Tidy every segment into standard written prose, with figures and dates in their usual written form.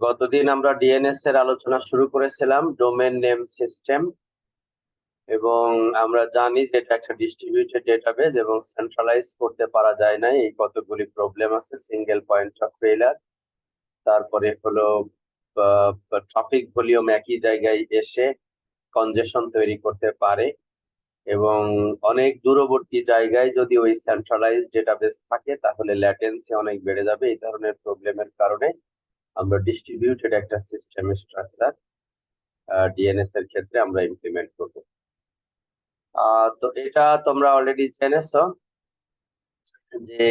গতদিন আমরা ডিএনএস এর আলোচনা শুরু করেছিলাম, ডোমেন নেম সিস্টেম, এবং আমরা জানি যে এটা একটা ডিস্ট্রিবিউটেড ডেটাবেস এবং সেন্ট্রালাইজ করতে পারা যায় না। এই কতগুলি প্রবলেম আছে, সিঙ্গেল পয়েন্ট অফ ফেইলার, তারপরে হলো ট্রাফিক ভলিউম একই জায়গায় এসে কনজেশন তৈরি করতে পারে, এবং অনেক দূরবর্তী জায়গায় যদি ওই সেন্ট্রালাইজ ডেটাবেস থাকে তাহলে ল্যাটেন্সি অনেক বেড়ে যাবে। এই ধরনের প্রবলেমের কারণে আমরা ডিস্ট্রিবিউটেড একটা সিস্টেম স্ট্রাকচার ডিএনএস এর ক্ষেত্রে আমরা ইমপ্লিমেন্ট করব। তো এটা তোমরা অলরেডি জেনেছো যে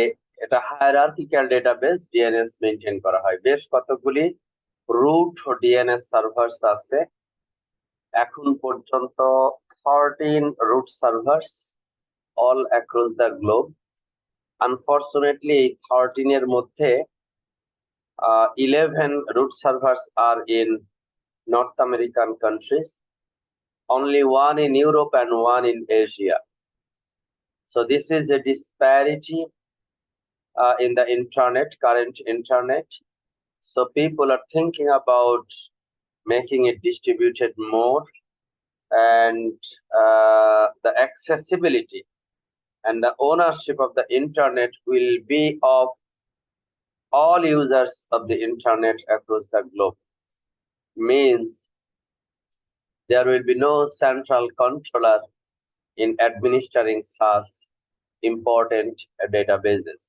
এটা হায়ারার্কিক্যাল ডেটাবেস ডিএনএস মেইনটেইন করা হয়। বেশ কতগুলি রুট ডিএনএস সার্ভারস আছে, এখন পর্যন্ত 13 root servers all across the globe. Unfortunately এই 13 এর মধ্যে 11 root servers are in North American countries, only one in Europe and one in Asia. So this is a disparity in the internet, current internet. So people are thinking about making it distributed more, and the accessibility and the ownership of the internet will be of all users of the internet across the globe. Means there will be no central controller in administering such important databases.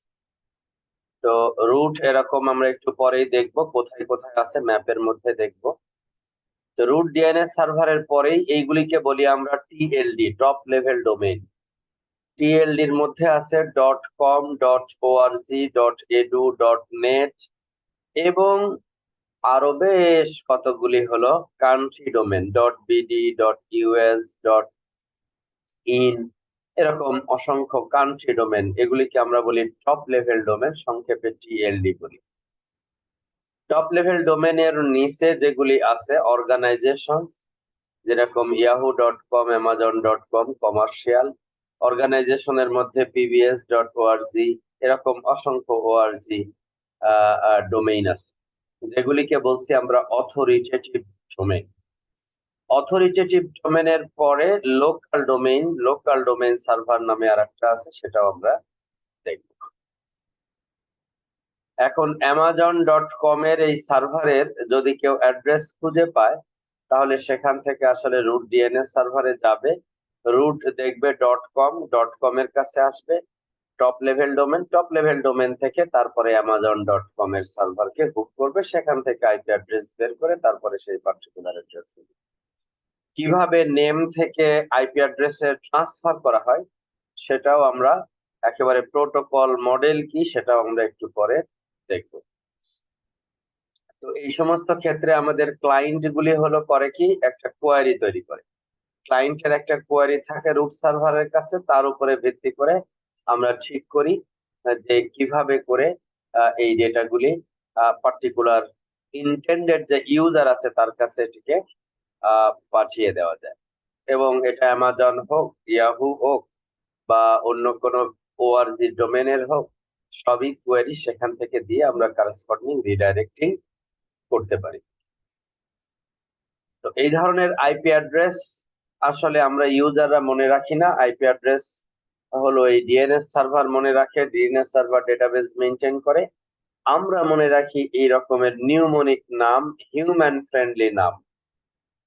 তো root এরকম আমরা একটু পরেই দেখব কোথায় কোথায় আছে, ম্যাপের মধ্যে দেখব। তো রুট ডিএনএস সার্ভারের পরেই এইগুলিকে বলি আমরা টিএলডি, টপ লেভেল ডোমেইন। টিএলডির মধ্যে আছে .com, .org, .edu, .net এবং আরো বেশ কতগুলি হলো country domain, .bd, .us, .in, এরকম অসংখ্য কান্ট্রি ডোমেন। এগুলিকে আমরা বলি টপ লেভেল ডোমেন, সংক্ষেপে টিএলডি বলি। টপ লেভেল ডোমেনের নিচে যেগুলি আছে অর্গানাইজেশন, যেরকম yahoo.com, amazon.com কমার্শিয়াল। অর্গানাইজেশনের মধ্যে pbs.org, এরকম অসংখ্য org ডোমেইন আছে, যেগুলিকে বলছি আমরা অথরিটেটিভ ডোমেইন। অথরিটেটিভ ডোমেনের পরে local domain, local domain server নামে আরেকটা আছে, সেটাও আমরা দেখব। এখন amazon.com এর এই সার্ভারের যদি কেউ অ্যাড্রেস খুঁজে পায় তাহলে সেখান থেকে আসলে রুট ডিএনএস সার্ভারে যাবে, রুট দেখবে .com এর কাছে আসবে, top level domain, top level domain থেকে তারপরে amazon.com এর সার্ভারকে হুক করবে, সেখান থেকে আইপি অ্যাড্রেস বের করে তারপরে সেই পার্টিকুলার অ্যাড্রেস। কিভাবে নেম থেকে আইপি অ্যাড্রেসে ট্রান্সফার করা হয় সেটাও আমরা, একেবারে প্রোটোকল মডেল কি সেটাও আমরা একটু পরে দেখব। তো এই সমস্ত ক্ষেত্রে আমাদের ক্লায়েন্ট গুলি হলো করে কি, একটা কোয়ারি তৈরি করে। ক্লায়েন্টের একটা কোয়ারি থাকে রুট সার্ভারের কাছে, তার উপরে ভিত্তি করে আমরা ঠিক করি যে কিভাবে করে এই ডেটাগুলি পার্টিকুলার ইন্টেন্ডেড যে ইউজার আছে তার কাছে এটিকে পাঠিয়ে দেওয়া যায়। এবং এটা অ্যামাজন হোক, ইয়াহু হোক বা অন্য কোনো ওআরজি ডোমেনের হোক, সবই কোয়েরি সেখান থেকে দিয়ে আমরা করেসপন্ডিং রিডাইরেক্টিং করতে পারি। তো এই ধরনের আইপি অ্যাড্রেস আসলে আমরা ইউজাররা মনে রাখি না। আইপি অ্যাড্রেস হলো এই ডিএনএস সার্ভার মনে রাখে, ডিএনএস সার্ভার ডেটাবেস মেনটেন করে। আমরা মনে রাখি এই রকমের নিউমোনিক নাম, হিউম্যান ফ্রেন্ডলি নাম,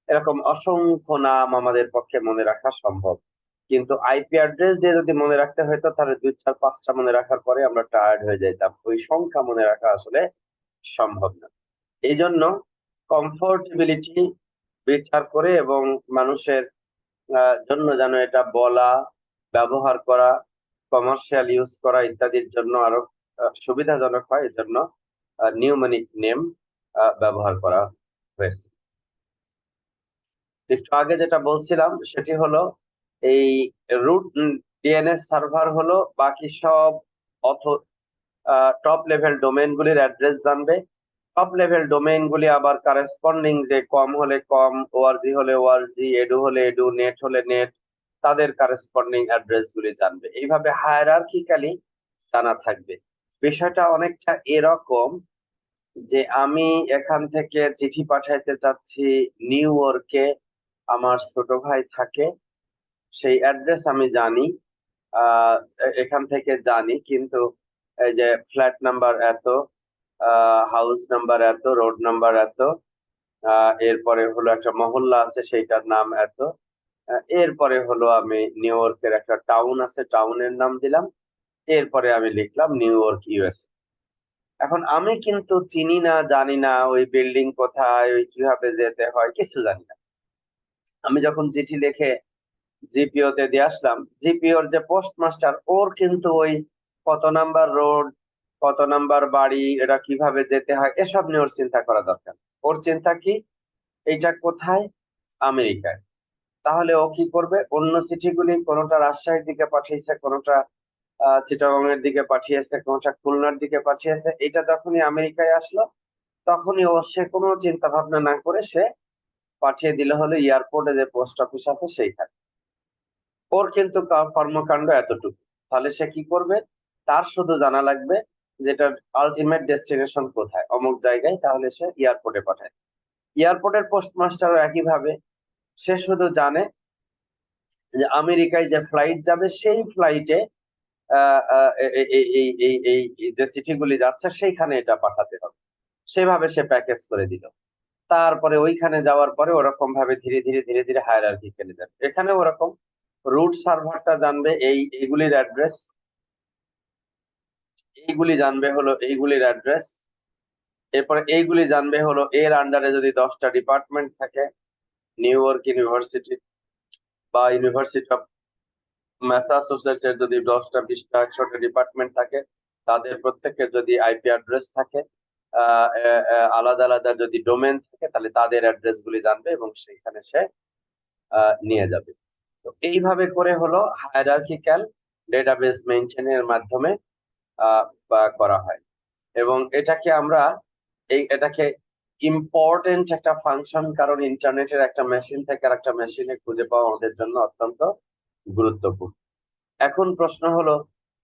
এরকম অসংখ্য নাম আমাদের পক্ষে মনে রাখা সম্ভব। কিন্তু আইপি অ্যাড্রেস দিয়ে যদি মনে রাখতে হতো তাহলে 2, 4, 5টা মনে রাখার পরে আমরা টায়ার্ড হয়ে যেতাম। ওই সংখ্যা মনে রাখা আসলে সম্ভব না। এই জন্য কমফোর্টেবিলিটি বিচার করে এবং মানুষের জন্য যেন এটা বলা, ব্যবহার করা, কমার্শিয়াল ইউজ করা ইত্যাদির জন্য আরো সুবিধাজনক হয়, এজন্য নিউমোনিক নেম ব্যবহার করা হয়েছে। একটু আগে যেটা বলছিলাম সেটি হলো এই রুট ডিএনএস সার্ভার হলো বাকি সব টপ লেভেল ডোমেইন গুলির অ্যাড্রেস জানবে। টপ লেভেল ডোমেইন গুলি আবার করেসপন্ডিং যে কম হলে কম, ওআরজি হলে ওআরজি, এডু হলে এডু, নেট হলে নেট, তাদের করেসপন্ডিং অ্যাড্রেস গুলি জানবে। এইভাবে হায়ারার্কিক্যালি জানা থাকবে। বিষয়টা অনেকটা এরকম যে আমি এখান থেকে চিঠি পাঠাইতে চাচ্ছি নিউ ইয়র্কে, আমার ছোট ভাই থাকে, সেই অ্যাড্রেস আমি জানি, এখান থেকে জানি, কিন্তু এই যে ফ্ল্যাট নাম্বার এত, হাউস নাম্বার এত, রোড নাম্বার এত, এরপরে হলো একটা মহল্লা আছে সেইটার নাম এত, এরপরে হলো আমি নিউ ইয়র্কের একটা টাউন আছে, টাউনের নাম দিলাম, এরপরে আমি লিখলাম নিউ ইয়র্ক ইউএস। এখন আমি কিন্তু চিনি না, জানি না ওই বিল্ডিং কোথায়, ওই কিভাবে যেতে হয়, কিছু জানি না। আমি যখন চিঠি লিখে জিপিও তে দিয়ে আসলাম, জিপিওর যে পোস্টমাস্টার, ওর কিন্তু ওই কত নাম্বার রোড, কত নাম্বার বাড়ি, এটা কিভাবে যেতে হয়, এসব নিয়ে ওর চিন্তা করা দরকার। ওর চিন্তা কি, এইটা কোথায়, আমেরিকায়। তাহলে ও কি করবে, অন্য চিঠিগুলি কোনোটা রাজশাহীর দিকে পাঠিয়েছে, কোনোটা চিটাগং এর দিকে পাঠিয়েছে, কোনোটা খুলনার দিকে পাঠিয়েছে, এটা যখনই আমেরিকায় আসলো তখনই সে কোনো চিন্তা ভাবনা না করে সে পাঠিয়ে দিলে হলো এয়ারপোর্টে যে পোস্ট অফিস আছে সেইখানে। ওর কিন্তু কর্মকাণ্ড এতটুকু। তাহলে সে কি করবে, তার শুধু জানা লাগবে যেটার আলটিমেট ডেস্টিনেশন কোথায়, অমুক জায়গায়, তাহলে সে এয়ারপোর্টে পাঠায়। এয়ারপোর্টের পোস্টমাস্টারও একইভাবে, সে শুধু জানে যে আমেরিকায় যে ফ্লাইট যাবে সেই ফ্লাইটে এই যে চিঠিগুলি যাচ্ছে সেইখানে এটা পাঠাতে হবে, সেভাবে সে প্যাকেজ করে দিল। তারপরে ওইখানে যাওয়ার পরে ওরকম ভাবে ধীরে ধীরে ধীরে ধীরে হায়ারার্কি ফেলে যাবে। এখানে ওরকম রুট সার্ভারটা জানবে এইগুলির অ্যাড্রেস, এইগুলি জানবে হলো এইগুলির অ্যাড্রেস, এরপরে এইগুলি জানবে হলো এর আন্ডারে যদি 10টা ডিপার্টমেন্ট থাকে, নিউ ইয়র্ক ইউনিভার্সিটি বা ইউনিভার্সিটি অফ ম্যাসাচুসেটস এর যদি 10টা 20টা 100টা ডিপার্টমেন্ট থাকে, তাদের প্রত্যেকের যদি আইপি অ্যাড্রেস থাকে, আলাদা আলাদা যদি ডোমেন থাকে, তাহলে তাদের অ্যাড্রেস গুলি জানবে এবং সেখানে সে নিয়ে যাবে। তো এইভাবে করে হলো হায়ারার্কিক্যাল ডেটাবেস মেনটেনের মাধ্যমে করা হয়। এবং এটাকে ইম্পর্টেন্ট একটা ফাংশন, কারণ ইন্টারনেটের একটা মেশিন থেকে আর একটা মেশিনে খুঁজে পাওয়া আমাদের জন্য অত্যন্ত গুরুত্বপূর্ণ। এখন প্রশ্ন হলো,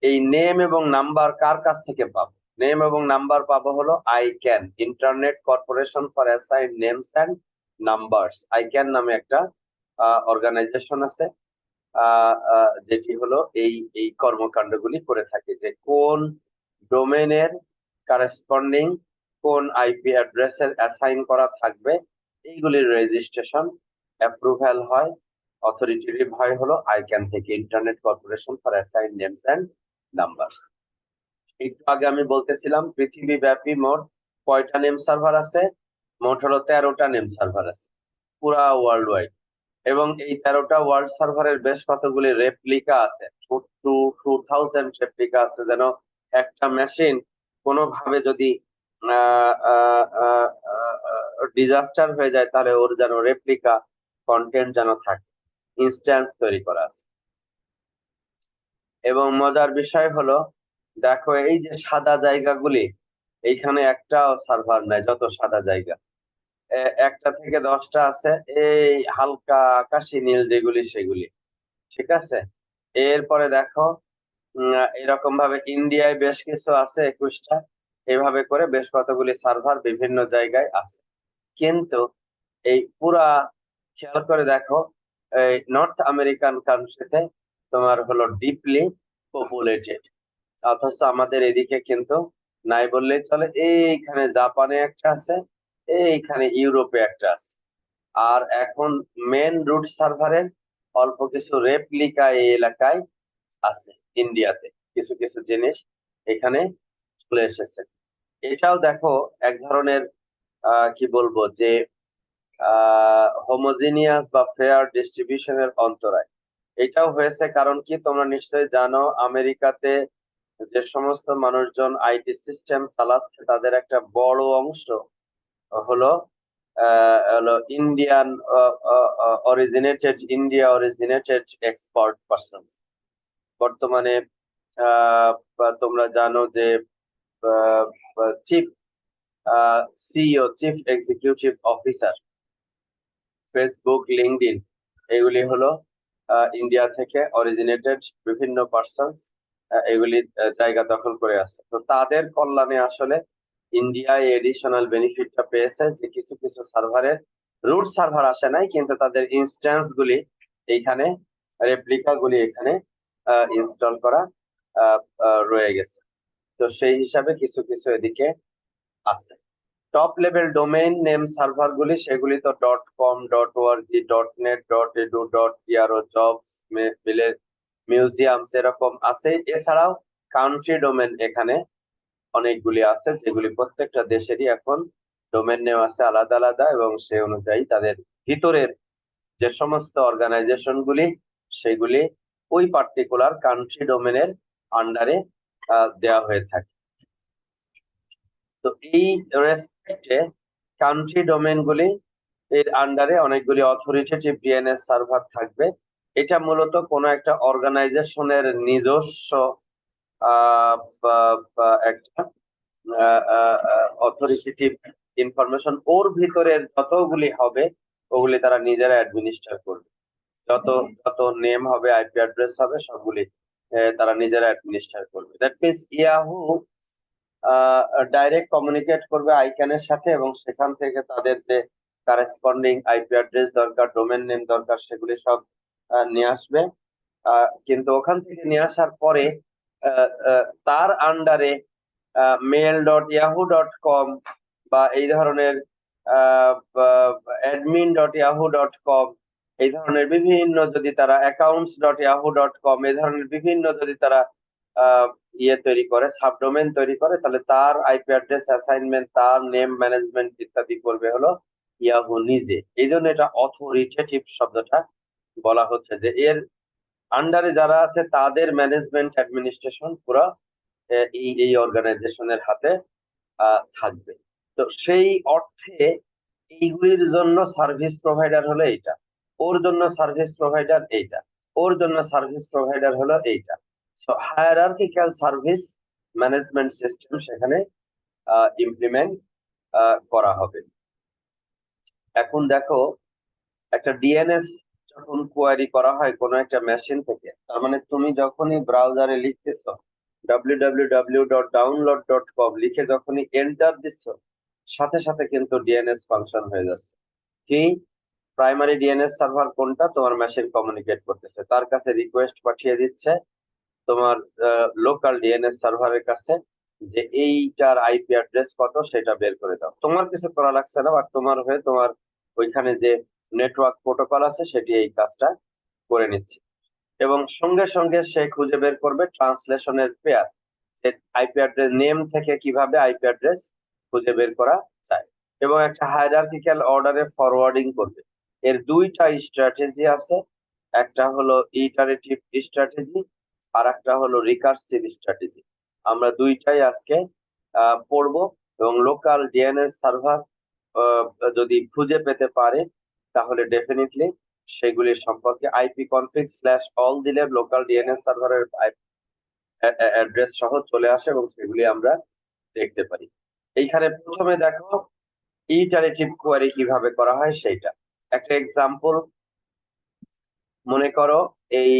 এই নেম এবং নাম্বার কার কাছ থেকে পাবো? নেম এবং নাম্বার পাবো হলো ICANN, internet corporation for assign names and numbers, ICANN নামে একটা অর্গানাইজেশন আছে, যেটি হলো এই কর্মকাণ্ডগুলি করে থাকে, যে কোন ডোমেনের কারেসপন্ডিং কোন আইপি অ্যাড্রেসের অ্যাসাইন করা থাকবে, এইগুলির রেজিস্ট্রেশন অ্যাপ্রুভাল হয়, অথরিটেটিভ হয় হলো আইক্যান থেকে, internet corporation for assign names and numbers. একটু আগে আমি বলতেছিলাম পৃথিবী ব্যাপী মোট কয়টা নেম সার্ভার আছে, মোট হলো 13টা নেম সার্ভার আছে পুরা ওয়ার্ল্ড ওয়াইড। এবং এই 13টা ওয়ার্ল্ড সার্ভারের বেশ কতগুলি রেপ্লিকা আছে, 2000 রেপ্লিকা আছে, যেন একটা মেশিন কোনোভাবে যদি ডিজাস্টার হয়ে যায় তাহলে ওর যেন রেপ্লিকা কন্টেন্ট যেন থাকে, ইনস্ট্যান্স তৈরি করা আছে। এবং মজার বিষয় হলো, দেখো এই যে সাদা জায়গাগুলি, এইখানে একটাও সার্ভার নাই, যত সাদা জায়গা, একটা থেকে 10টা আছে, এই হালকা আকাশি নীল যেগুলি সেগুলি, ঠিক আছে। এরপরে দেখো এরকম ভাবে ইন্ডিয়ায় বেশ কিছু আছে 21টা, এইভাবে করে বেশ কতগুলি সার্ভার বিভিন্ন জায়গায় আছে। কিন্তু এই পুরা খেয়াল করে দেখো, এই নর্থ আমেরিকান কান্ট্রিতে তোমার হলো ডিপলি পপুলেটেড, অথচ আমাদের এদিকে কিন্তু নাই বললেই চলে। এইখানে জাপানে একটা আছে, এইখানে ইউরোপে একটা আছে। আর এখন মেন রুট সার্ভারের অল্প কিছু রেপ্লিকা এই এলাকায় আছে, ইন্ডিয়াতে কিছু কিছু জিনিস এখানে চলে এসেছে। এটাও দেখো এক ধরনের কি বলবো, যে হোমোজিনিয়াস বা ফেয়ার ডিস্ট্রিবিউশনের অন্তরায়। এটাও হয়েছে কারণ কি, তোমরা নিশ্চয়ই জানো আমেরিকাতে যে সমস্ত মানুষজন আইটি সিস্টেম চালাচ্ছে তাদের একটা বড় অংশ হলো ইন্ডিয়ান অরিজিনেটেড এক্সপার্ট পারসন। বর্তমানে তোমরা জানো যে chief CEO, chief executive officer Facebook, LinkedIn, এগুলি হলো ইন্ডিয়া থেকে অরিজিনেটেড বিভিন্ন পারসনস, এগুলি জায়গা দখল করে আছে। তো তাদের কল্যাণে আসলে ইন্ডিয়ায় এডিশনাল বেনিফিটটা পেয়েছে যে কিছু কিছু সার্ভারের রুট সার্ভার আসে নাই, কিন্তু তাদের ইনস্ট্যান্স গুলি এইখানে, রেপ্লিকা গুলি এখানে ইনস্টল করা রয়ে গেছে। তো সেই হিসাবে কিছু কিছু এদিকে আছে। Top level domain name server গুলি সেগুলি তো .com, .org, .net, .edu, .pro, jobs, museum এরকম আছে। এছাড়াও কান্ট্রি ডোমেন এখানে অনেকগুলি আছে, যেগুলি প্রত্যেকটা দেশেরই এখন ডোমেন নেম আছে আলাদা আলাদা, এবং সেই অনুযায়ী তাদের ভিতরের যে সমস্ত অর্গানাইজেশন গুলি সেগুলি ওই পার্টিকুলার কান্ট্রি ডোমেনের আন্ডারে দেওয়া হয়ে থাকে। তো এই রেসপেক্টে কান্ট্রি ডোমেন গুলি এর আন্ডারে অনেকগুলি অথরিটেটিভ ডিএনএস সার্ভার থাকবে। এটা মূলত কোনো একটা অর্গানাইজেশনের নিজস্ব একটা অথরিটেটিভ ইনফরমেশন, ওর ভিতরের যতগুলি হবে ওগুলি তারা নিজেরা অ্যাডমিনিস্ট্রেট করবে। যত যত নেম হবে, আইপি অ্যাড্রেস হবে, সবগুলি তারা নিজেরা অ্যাডমিনিস্ট্রেট করবে। That means Yahoo direct communicate করবে আইক্যানের সাথে, এবং সেখান থেকে তাদের যে কারেসপন্ডিং আইপি অ্যাড্রেস দরকার, ডোমেন নেম দরকার, সেগুলি সব নিয়ে আসবে। কিন্তু ওখান থেকে নিয়ে আসার পরে তার আন্ডারে mail.yahoo.com বা এই ধরনের admin.yahoo.com, এই ধরনের বিভিন্ন যদি তারা accounts.yahoo.com, এই ধরনের বিভিন্ন যদি তারা ইয়ে তৈরি করে, সাবডোমেন তৈরি করে, তাহলে তার আইপি অ্যাড্রেস অ্যাসাইনমেন্ট, তার নেম ম্যানেজমেন্ট ইত্যাদি করবে হলো ইয়াহু নিজে। এই জন্য এটা অথরিটেটিভ শব্দটা বলা হচ্ছে, যে এর আন্ডারে যারা আছে তাদের ম্যানেজমেন্ট অ্যাডমিনিস্ট্রেশন পুরো এই অর্গানাইজেশনের হাতে থাকবে। তো সেই অর্থে এইগুলির জন্য সার্ভিস প্রোভাইডার হলো এইটা, ওর জন্য সার্ভিস প্রোভাইডার এইটা, ওর জন্য সার্ভিস প্রোভাইডার হলো এইটা। So hierarchical service management system সেখানে ইমপ্লিমেন্ট করা হবে। এখন দেখো, একটা ডিএনএস যখন কোয়ারি করা হয় কোনো একটা মেশিন থেকে, তার মানে তুমি যখনই ব্রাউজারে লিখতেছো www.download.com লিখে যখনই এন্টার দিচ্ছ, সাথে সাথে কিন্তু ডিএনএস ফাংশন হয়ে যাচ্ছে। কি প্রাইমারি ডিএনএস সার্ভার কোনটা, তোমার মেশিন কমিউনিকেট করতেছে, তার কাছে রিকোয়েস্ট পাঠিয়ে দিচ্ছে তোমার লোকাল ডিএনএস সার্ভারের কাছে, যে এইটার আইপি অ্যাড্রেস কত সেটা বের করে দাও। তোমার কিছু করা লাগছে না, আর তোমার হয়ে তোমার ওইখানে যে নেটওয়ার্ক প্রোটোকল আছে সেটি এই কাজটা করে নিচ্ছে, এবং সঙ্গে সঙ্গে সে খুঁজে বের করবে ট্রান্সলেশনের পেয়ার, যে আইপি অ্যাড্রেস নেম থেকে কিভাবে আইপি অ্যাড্রেস খুঁজে বের করা যায়, এবং একটা হায়ারার্কিক্যাল অর্ডারে ফরওয়ার্ডিং করবে। এর দুইটা স্ট্র্যাটেজি আছে, একটা হলো ইটারেটিভ স্ট্র্যাটেজি, আর একটা হলো রিকার্সিভ স্ট্র্যাটেজি। আমরা দুইটাই আজকে পড়বো, এবং লোকাল ডিএনএস সার্ভার যদি খুঁজে পেতে পারে তাহলে ডেফিনেটলি সেগুলির সম্পর্কে IP config/all দিলে লোকাল ডিএনএস সার্ভারের অ্যাড্রেস সহ চলে আসে, এবং সেগুলি আমরা দেখতে পারি। এইখানে প্রথমে দেখো ইটারেটিভ কোয়ারি কিভাবে করা হয় সেইটা। একটা এক্সাম্পল মনে করো, এই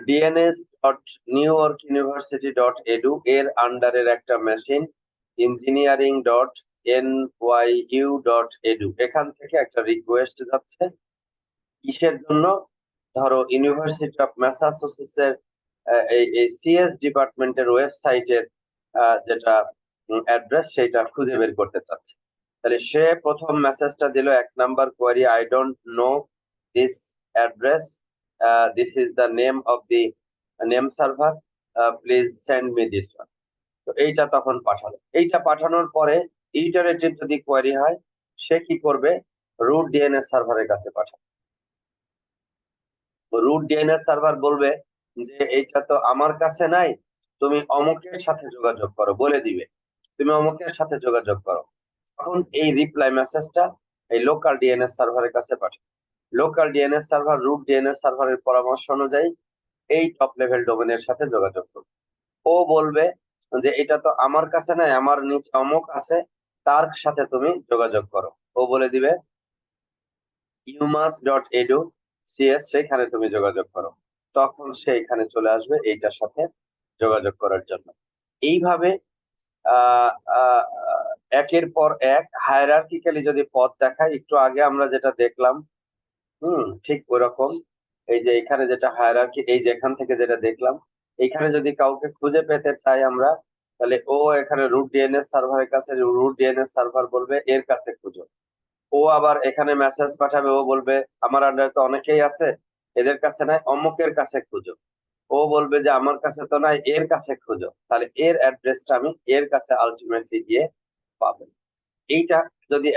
dns.newyork.university.edu এর আন্ডারের একটা মেশিন engineering.nyu.edu, এখান থেকে একটা রিকোয়েস্ট যাচ্ছে কিসের জন্য, ধরো ইউনিভার্সিটি অফ ম্যাসাচুসেটস এর এই সিএস ডিপার্টমেন্টের ওয়েবসাইটের যেটা অ্যাড্রেস সেটা খুঁজে বের করতে চাচ্ছে। তাহলে সে প্রথম মেসেজটা দিল, 1 number query, I don't know this address, this is the name of the name server, please send me this one. তো এইটা তখন পাঠালো। এইটা পাঠানোর পরে ইটারেটিভ যদি কোয়ারি হয়, সে কি করবে, রুট ডিএনএস সার্ভারের কাছে পাঠাবে। রুট ডিএনএস সার্ভার বলবে যে এইটা তো আমার কাছে নাই, তুমি অমুকের সাথে যোগাযোগ করো, বলে দিবে তুমি অমুকের সাথে যোগাযোগ করো। তখন এই রিপ্লাই মেসেজটা এই লোকাল ডিএনএস সার্ভারের কাছে পাঠাবে। Local DNS server root DNS সার্ভারের পরামর্শ অনুযায়ী এই টপ লেভেল ডোমেনের সাথে যোগাযোগ করবে। ও বলবে যে এটা তো আমার কাছে নাই, আমার নিচে অমুক আছে, তার সাথে তুমি যোগাযোগ করো। ও বলে দিবে umas.edu CS, সেখানে তুমি যোগাযোগ করো। তখন সে এখানে চলে আসবে এইটার সাথে যোগাযোগ করার জন্য। এইভাবে একের পর এক হায়ারার্কিক্যালি যদি পথ দেখায়, একটু আগে আমরা যেটা দেখলাম ঠিক ওইরকম, এই যে এখানে যেটা হায়ারার্কি, এই যে এখান থেকে যেটা দেখলাম, এখানে যদি কাউকে খুঁজে পেতে চাই আমরা, তাহলে ও এখানে রুট ডিএনএস সার্ভারের কাছে, রুট ডিএনএস সার্ভার বলবে এর কাছে খুঁজো। ও আবার এখানে মেসেজ পাঠাবে, ও বলবে আমার আন্ডারে তো অনেকেই আছে, এদের কাছে নাই, অমুকের কাছে খুঁজো। ও বলবে যে আমার কাছে তো নাই, এর কাছে খুঁজো। তাহলে এর অ্যাড্রেসটা আমি এর কাছে আলটিমেটলি গিয়ে পাবো। এইটা যদি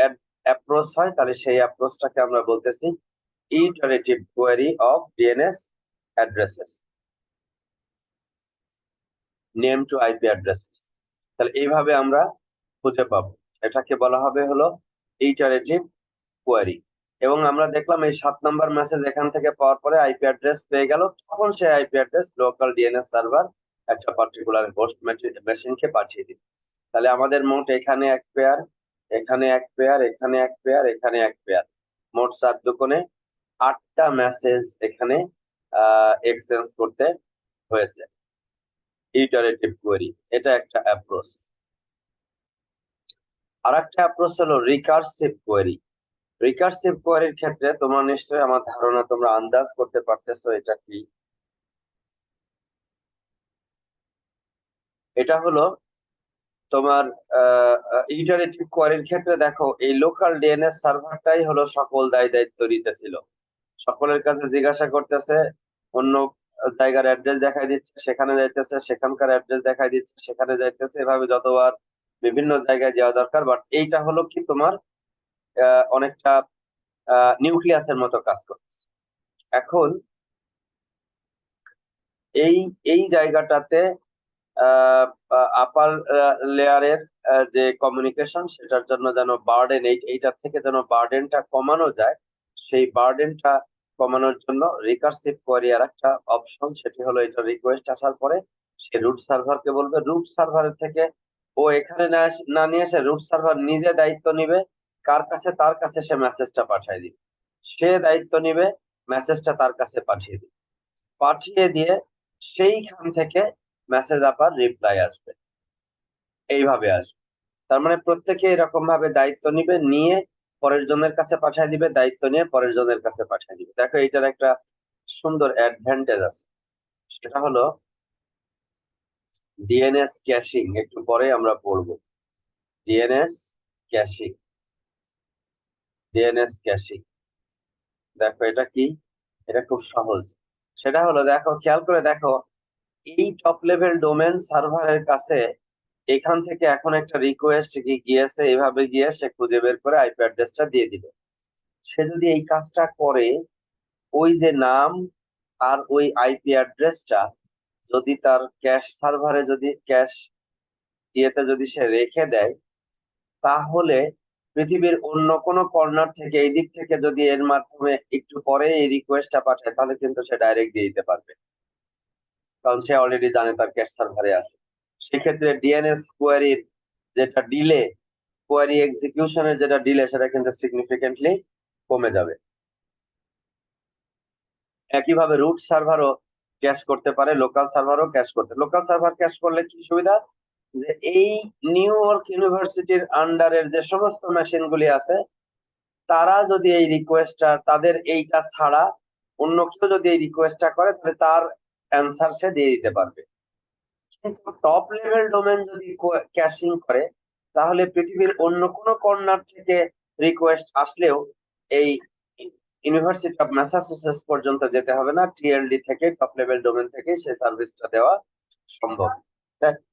অ্যাপ্রোচ হয়, তাহলে সেই অ্যাপ্রোচটাকে আমরা বলতেছি iterative query of DNS addresses, name to IP addresses. তাহলে এইভাবে আমরা খুঁজে পাবো, এটাকে বলা হবে হলো ইটারেটিভ কোয়েরি। এবং আমরা দেখলাম এই 7 নম্বর মেসেজ এখান থেকে পাওয়ার পরে আইপি অ্যাড্রেস পেয়ে গেল, তখন সেই IP address local DNS server একটা পার্টিকুলার হোস্ট মেশিনকে পাঠিয়ে দিবে। তাহলে আমাদের মোট এখানে এক পেয়ার, এখানে এক পেয়ার, এখানে এক পেয়ার, এখানে এক পেয়ার, মোট 4 দুগুণে 8টা মেসেজ এখানে এক্সচেঞ্জ করতে হয়েছে। ইটারেটিভ কোয়েরি, এটা একটা অ্যাপ্রোচ। আর একটা অ্যাপ্রোচ হলো রিকার্সিভ কোয়েরি। রিকার্সিভ কোয়েরির ক্ষেত্রে তোমার নিশ্চয়ই, আমার ধারণা তোমরা আন্দাজ করতে পারতেছো এটা কি। এটা হলো তোমার ইটারেটিভ কোয়েরির ক্ষেত্রে দেখো, এই লোকাল ডিএনএস সার্ভারটাই হলো সকল দায় দায়িত্ব নিতেছিল। সকলের কাছে জিজ্ঞাসা করতেছে, অন্য জায়গার অ্যাড্রেস দেখাই দিচ্ছে, সেখানে যাইতেছে, সেখানকার অ্যাড্রেস দেখাই দিচ্ছে, সেখানে যাইতেছে, এভাবে যতবার বিভিন্ন জায়গায় যাওয়া দরকার। বাট এইটা হলো কি তোমার অনেকটা নিউক্লিয়াসের মতো কাজ করতেছে। এখন এই এই জায়গাটাতে আপার লেয়ারের যে কমিউনিকেশন, সেটার জন্য যেন বার্ডেন, এইটার থেকে যেন বার্ডেনটা কমানো যায়, সেই বার্ডেনটা কমানোর জন্য রিকার্সিভ কোয়েরি আর একটা অপশন, সেটি হলো এটা রিকোয়েস্ট আসার পরে সে রুট সার্ভারকে বলবে, রুট সার্ভারের থেকে ও এখানে না নিয়ে এসে রুট সার্ভার নিজে দায়িত্ব নিবে, কার কাছে, তার কাছে সে মেসেজটা পাঠিয়ে দিবে, সে দায়িত্ব নিবে, মেসেজটা তার কাছে পাঠিয়ে দিবে, পাঠিয়ে দিয়ে সেইখান থেকে মেসেজ আবার রিপ্লাই আসবে, এইভাবে আসবে। তার মানে প্রত্যেকে এরকম ভাবে দায়িত্ব নিবে, নিয়ে পরের জনের কাছে পাঠিয়ে দিবে, দায়িত্ব নিয়ে পরের জনের কাছে পাঠিয়ে দিবে। দেখো এটার একটা সুন্দর অ্যাডভান্টেজ আছে, সেটা হলো ডিএনএস ক্যাশিং। একটু পরে আমরা পড়বো ডিএনএস ক্যাশিং। ডিএনএস ক্যাশিং, দেখো এটা কি, এটা খুব সহজ। সেটা হলো, দেখো খেয়াল করে দেখো, এই টপ লেভেল ডোমেন সার্ভারের কাছে এখান থেকে এখন একটা রিকোয়েস্ট গিয়েছে, এভাবে গিয়ে সে খুঁজে বের করে আইপি অ্যাড্রেসটা দিয়ে দিল। সে যদি এই কাজটা করে, ওই যে নাম আর ওই আইপি অ্যাড্রেসটা যদি তার ক্যাশ সার্ভারে, যদি ক্যাশ ইয়েতে যদি সে রেখে দেয়, তাহলে পৃথিবীর অন্য কোনো কর্নার থেকে, এই দিক থেকে যদি এর মাধ্যমে একটু পরে এই রিকোয়েস্টটা পাঠায়, তাহলে কিন্তু সে ডাইরেক্ট দিয়ে দিতে পারবে, কারণ সে অলরেডি জানে তার ক্যাশ সার্ভারে আছে। সেক্ষেত্রে ডিএনএস কোয়ারির যেটা ডিলে, কোয়ারি এক্সিকিউশনের যেটা ডিলে, সেটা কিন্তু সিগনিফিকেন্টলি কমে যাবে। একইভাবে রুট সার্ভারও ক্যাশ করতে পারে, লোকাল সার্ভারও ক্যাশ করতে। লোকাল সার্ভার ক্যাশ করলে কি সুবিধা, যে এই নিউ ইয়র্ক ইউনিভার্সিটির আন্ডারের যে সমস্ত মেশিন গুলি আছে, তারা যদি এই রিকোয়েস্টটা, তাদের এইটা ছাড়া অন্য কেউ যদি এই রিকোয়েস্টটা করে, তাহলে তার অ্যান্সার সে দিয়ে দিতে পারবে। কিন্তু টপ লেভেল ডোমেন যদি ক্যাশিং করে, তাহলে পৃথিবীর অন্য কোনো কর্নার থেকে রিকোয়েস্ট আসলেও এই ইউনিভার্সিটি অফ ম্যাসাচুসেটস পর্যন্ত যেতে হবে না, টিএলডি থেকে, টপ লেভেল ডোমেন থেকে সেই সার্ভিসটা দেওয়া সম্ভব।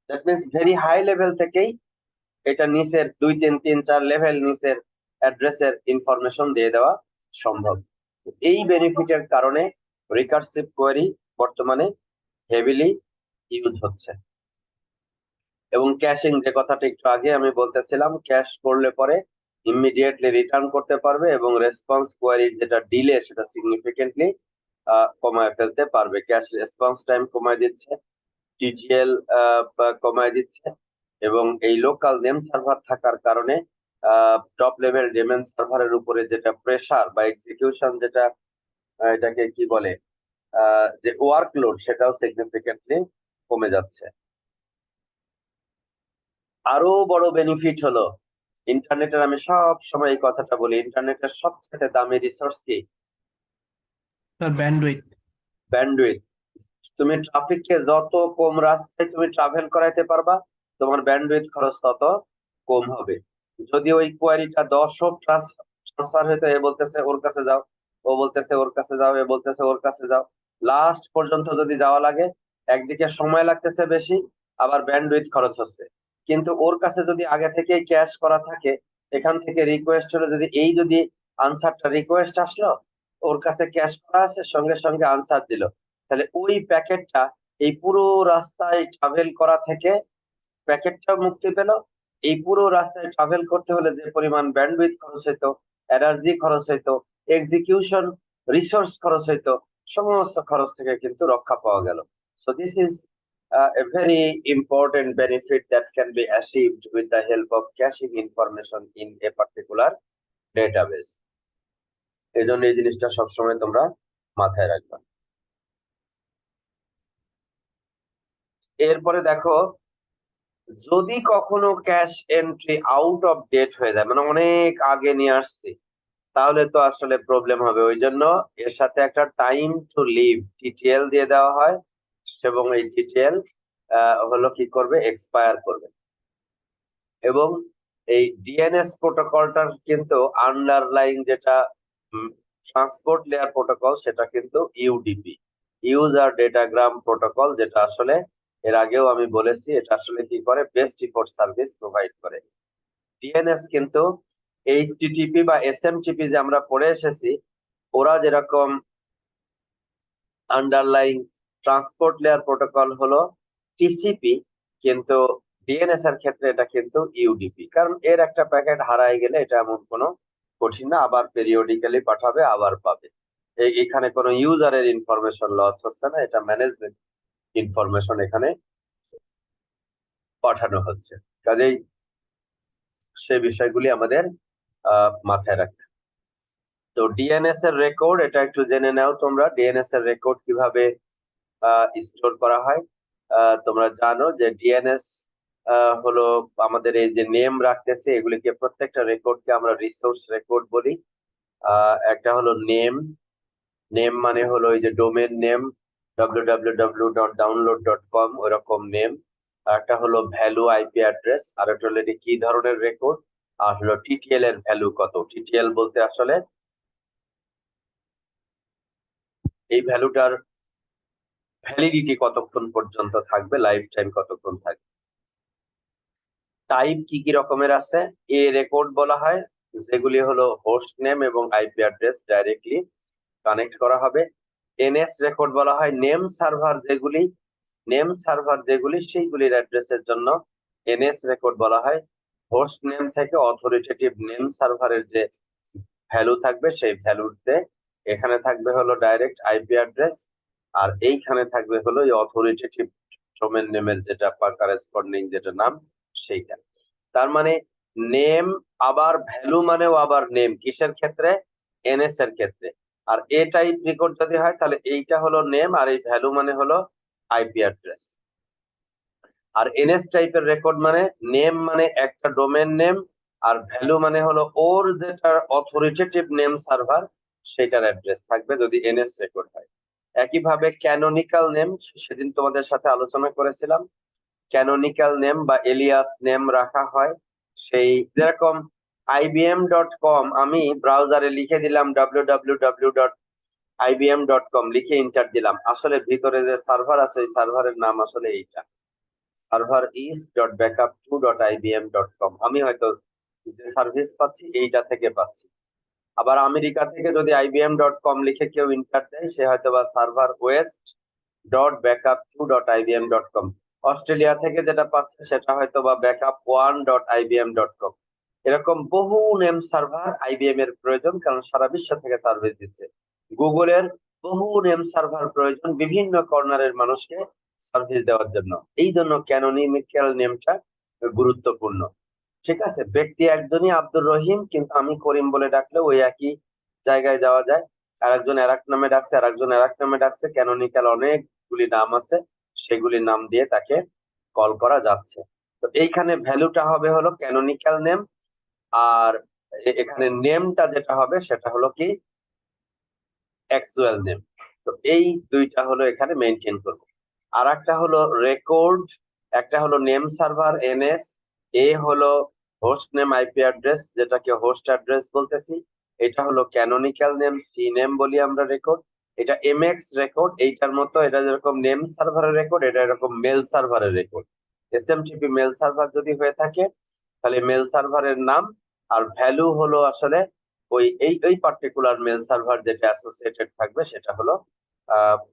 That means very high level থেকেই এটা নিচের 2, 3, 3, 4 লেভেল নিচের অ্যাড্রেসের ইনফরমেশন দিয়ে দেওয়া সম্ভব। এই বেনিফিটের কারণে রিকার্সিভ কোয়েরি বর্তমানে হেভিলি ইউজ হচ্ছে। এবং ক্যাশিং, যে কথাটা একটু আগে আমি বলতেছিলাম, ক্যাশ করলে পরে ইমিডিয়েটলি রিটার্ন করতে পারবে, এবং রেসপন্স কোয়ারির যেটা ডিলে, সেটা সিগনিফিকেন্টলি কমায় ফেলতে পারবে। ক্যাশ রেসপন্স টাইম কমায় দিচ্ছে, টিটিএল কমায় দিচ্ছে, এবং এই লোকাল নেম সার্ভার থাকার কারণে টপ লেভেল ডোমেন সার্ভারের উপরে যেটা প্রেসার বা এক্সিকিউশন, যেটা এটাকে কি বলে, যে ওয়ার্কলোড, সেটাও সিগনিফিকেন্টলি কমে যাচ্ছে। আরো বড় বেনিফিট হলো ইন্টারনেটের আমি সব সময় এই কথাটা বলি, ইন্টারনেটের সবচেয়ে দামি রিসোর্স কি? Sir bandwidth. ব্যান্ডউইথ। তুমি ট্রাফিককে যত কম রাস্তায় তুমি ট্রাভেল করাইতে পারবা, তোমার ব্যান্ডউইথ খরচ তত কম হবে। যদি ওই কোয়ারিটা 10 ট্রান্সফার হইতো, এ বলতেছে ওর কাছে যাও, ও বলতেছে ওর কাছে যাও, এ বলতেছে ওর কাছে যাও, লাস্ট পর্যন্ত যদি যাওয়া লাগে, একদিকে সময় লাগতেছে বেশি, আবার ব্যান্ডউইথ খরচ হচ্ছে। কিন্তু ওর কাছে যদি আগে থেকে ক্যাশ করা থাকে, এখান থেকে রিকোয়েস্ট হলো, যদি আনসারটা রিকোয়েস্ট আসলো, ওর কাছে ক্যাশ করা আছে, সঙ্গে সঙ্গে আনসার দিল, তাহলে ওই প্যাকেটটা এই পুরো রাস্তায় ট্রাভেল করা থেকে প্যাকেটটা মুক্তি পেল। এই পুরো রাস্তায় ট্রাভেল করতে হলে যে পরিমাণ ব্যান্ডউইথ খরচ হইতো, এনার্জি খরচ হইতো, এক্সিকিউশন রিসোর্স খরচ হইতো, সমস্ত খরচ থেকে কিন্তু রক্ষা পাওয়া গেল। So this is a very important benefit that can be achieved with the help of caching information in a particular database. এই জন্য এই জিনিসটা সবসময় তোমরা মাথায় রাখবা। এরপরে দেখো, যদি কখনো cache entry out of date হয়ে যায়, মানে অনেক আগে নিয়ে আসছি, তাহলে তো আসলে প্রবলেম হবে। ওই জন্য এর সাথে একটা টাইম টু লিভ টিটিএল দিয়ে দেওয়া হয়, এবং এই টিটিএল হলো কি করবে, এক্সপায়ার করবে। এবং এই ডিএনএস প্রোটোকলটার কিন্তু আন্ডারলাইন যেটা ট্রান্সপোর্ট লেয়ার প্রোটোকল, সেটা কিন্তু ইউডিপি, ইউজার ডেটাগ্রাম প্রোটোকল, যেটা আসলে এর আগেও আমি বলেছি, এটা আসলে কি করে, বেস্ট ইফোর্ট সার্ভিস প্রোভাইড করে। ডিএনএস কিন্তু এইচটিটিপি বা এসএমটিপি যে আমরা পড়ে এসেছি, ওরা যেরকম আন্ডারলাইন ট্রান্সপোর্ট লেয়ার প্রোটোকল হলো টিসিপি, কিন্তু ডিএনএস এর ক্ষেত্রে এটা কিন্তু ইউডিপি। কারণ এর একটা প্যাকেট হারায় গেলে এটা এমন কোনো কঠিন না, আবার পেরিওডিক্যালি পাঠাবে, আবার পাবে। এখানে কোনো ইউজারের ইনফরমেশন লস হচ্ছে না, এটা ম্যানেজমেন্ট ইনফরমেশন এখানে পাঠানো হচ্ছে। কাজেই সেই বিষয়গুলি আমাদের মাথায় রাখতে। তো ডিএনএস এর রেকর্ড, এটা একটু জেনে নাও তোমরা, ডিএনএস এর রেকর্ড কিভাবে স্টোর করা হয়। তোমরা জানো যে ডিএনএস হলো আমাদের এই যে নেম রাখতেছে, এগুলিকে প্রত্যেকটা রেকর্ডকে আমরা রিসোর্স রেকর্ড বলি। একটা হলো নেম, নেম মানে হলো এই যে ডোমেন নেম www.download.com, ওরকম নেম। একটা হলো ভ্যালু, আইপি অ্যাড্রেস, আর একটা হলো এটি কি ধরনের রেকর্ড, আর হলো টিটিএল এর ভ্যালু কত। টিটিএল বলতে আসলে এই ভ্যালুটার ভ্যালিডিটি কতক্ষণ পর্যন্ত থাকবে, লাইফ টাইম কতক্ষণ থাকবে। টাইপ কি কি রকমের আছে, এ রেকর্ড বলা হয় যেগুলি হলো হোস্ট নেম এবং আইপি অ্যাড্রেস ডাইরেক্টলি কানেক্ট করা হবে। এনএস রেকর্ড বলা হয় নেম সার্ভার যেগুলি সেইগুলির অ্যাড্রেসের জন্য এনএস রেকর্ড বলা হয়। হোস্ট নেম থেকে অথরিটেটিভ নেম সার্ভারের যে ভ্যালু থাকবে, সেই ভ্যালুতে এখানে থাকবে হলো ডাইরেক্ট আইপি অ্যাড্রেস, আর এইখানে থাকবে হলো এই অথরিটেটিভ ডোমেন নেমের যেটা করেসপন্ডিং যেটা নাম, সেইটা। তার মানে নেম আবার ভ্যালু মানেও আবার নেম, কিসের ক্ষেত্রে, এনএস এর ক্ষেত্রে। আর এ টাইপ রেকর্ড যদি হয়, তাহলে এইটা হলো নেম, আর এই ভ্যালু মানে হলো আইপি অ্যাড্রেস। আর এনএস টাইপের রেকর্ড মানে নেম মানে একটা ডোমেন নেম, আর ভ্যালু মানে হলো ওর যেটা অথরিটেটিভ নেম সার্ভার, সেটার অ্যাড্রেস থাকবে যদি এনএস রেকর্ড হয়। একইভাবে ক্যানোনিক্যাল নেম, সেদিন তোমাদের সাথে আলোচনা করেছিলাম, ক্যানোনিক্যাল নেম বা এলিয়াস নেম রাখা হয়। সেই যেরকম ibm.com, আমি ব্রাউজারে লিখে দিলাম www.ibm.com, লিখে ইন্টার দিলাম, আসলে ভিতরে যে সার্ভার আছে ওই সার্ভারের নাম আসলে এইটা, সার্ভার is.backup2.ibm.com। আমি হয়তো যে সার্ভিস পাচ্ছি এইটা থেকে পাচ্ছি। আবার আমেরিকা থেকে যদি ibm.com লিখে কেউ ইন্টার দেয়, সে হয়তো বা সার্ভার west.backup2.ibm.com। অস্ট্রেলিয়া থেকে যেটা পাচ্ছে সেটা হয়তো বা backup1.ibm.com। এরকম বহু নেম সার্ভার আইবিএম এর প্রয়োজন, কারণ সারা বিশ্ব থেকে সার্ভিস দিচ্ছে। গুগলের বহু নেম সার্ভার প্রয়োজন বিভিন্ন কর্নারের মানুষকে সার্ভিস দেওয়ার জন্য। এই জন্য ক্যানোনিক্যাল নেমটা গুরুত্বপূর্ণ। ঠিক আছে, ব্যক্তি একজনই আব্দুর রহিম, কিন্তু আমি করিম বলে ডাকলে ওই একই জায়গায় যাওয়া যায়। আরেকজন আরেক নামে ডাকছে, আরেকজন আরেক নামে ডাকছে, ক্যানোনিক্যাল অনেকগুলি নাম আছে, সেগুলির নাম দিয়ে তাকে কল করা যাচ্ছে। তো এইখানে ভ্যালুটা হবে হলো ক্যানোনিক্যাল নেম, আর এখানে নেমটা যেটা হবে সেটা হলো কি অ্যাকচুয়াল নেম। তো এই দুইটা হলো এখানে মেনটেন করব। আর একটা হলো রেকর্ড, একটা হলো নেম সার্ভার এনএস, এ হলো হোস্ট নেম আইপি অ্যাড্রেস যেটাকে হোস্ট অ্যাড্রেস বলতেছি, এটা হলো ক্যানোনিক্যাল নেম সি নেম বলি আমরা রেকর্ড, এটা এমএক্স রেকর্ড, এইটার মতো এটা যেরকম নেম সার্ভারের রেকর্ড, এটা এরকম মেল সার্ভারের রেকর্ড। এসএমটিপি মেল সার্ভার যদি হয়ে থাকে তাহলে মেল সার্ভারের নাম, আর ভ্যালু হলো আসলে ওই এই পার্টিকুলার মেল সার্ভার যেটা অ্যাসোসিয়েটেড থাকবে সেটা হলো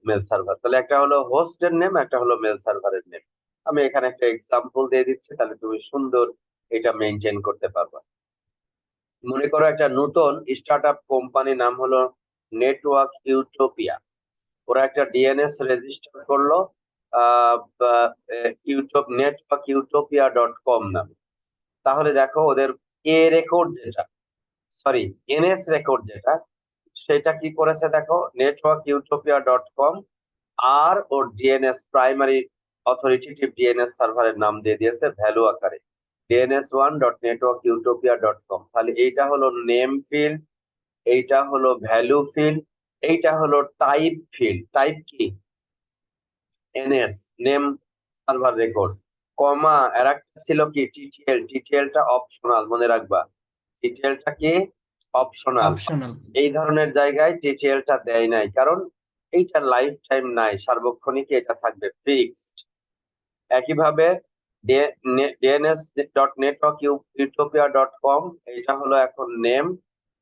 মেল সার্ভার। তাহলে একটা হলো হোস্টের নেম, একটা হলো মেল সার্ভারের নেম। আমি এখানে একটা এক্সাম্পল দিয়ে দিচ্ছি, তাহলে তুমি সুন্দর এটা মেনটেন করতে পারবা। মনে করো একটা নতুন স্টার্টআপ কোম্পানি, নাম হলো নেটওয়ার্ক ইউটোপিয়া। ওরা একটা ডিএনএস রেজিস্টার করলো নেটওয়ার্ক ইউটোপিয়া .com নামে। তাহলে দেখো ওদের এ রেকর্ড যেটা, সরি এনএস রেকর্ড যেটা, সেটা কি করেছে দেখো, নেটওয়ার্ক ইউটোপিয়া .com আর ওর ডিএনএস প্রাইমারি অথরিটেটিভ ডিএনএস সার্ভারের নাম দিয়ে দিয়েছে ভ্যালু আকারে dns1.networkutopia.com। তাহলে এইটা হলো নেম ফিল্ড, এইটা হলো ভ্যালু ফিল্ড, এইটা হলো টাইপ ফিল্ড। টাইপ কি? এনএস, নেম সার্ভার রেকর্ড, কমা আর একটা ছিল কি টিটিএল, টিটিএলটা অপশনাল, মনে রাখবা টিটিএলটা কি অপশনাল। Optional. এই ধরনের জায়গায় টিটিএলটা দেয় নাই, কারণ এইটার লাইফ টাইম নাই, সার্বক্ষণিক এটা থাকবে ফিক্সড। একইভাবে dns.networkutopia.com এটা হলো এখন নেম,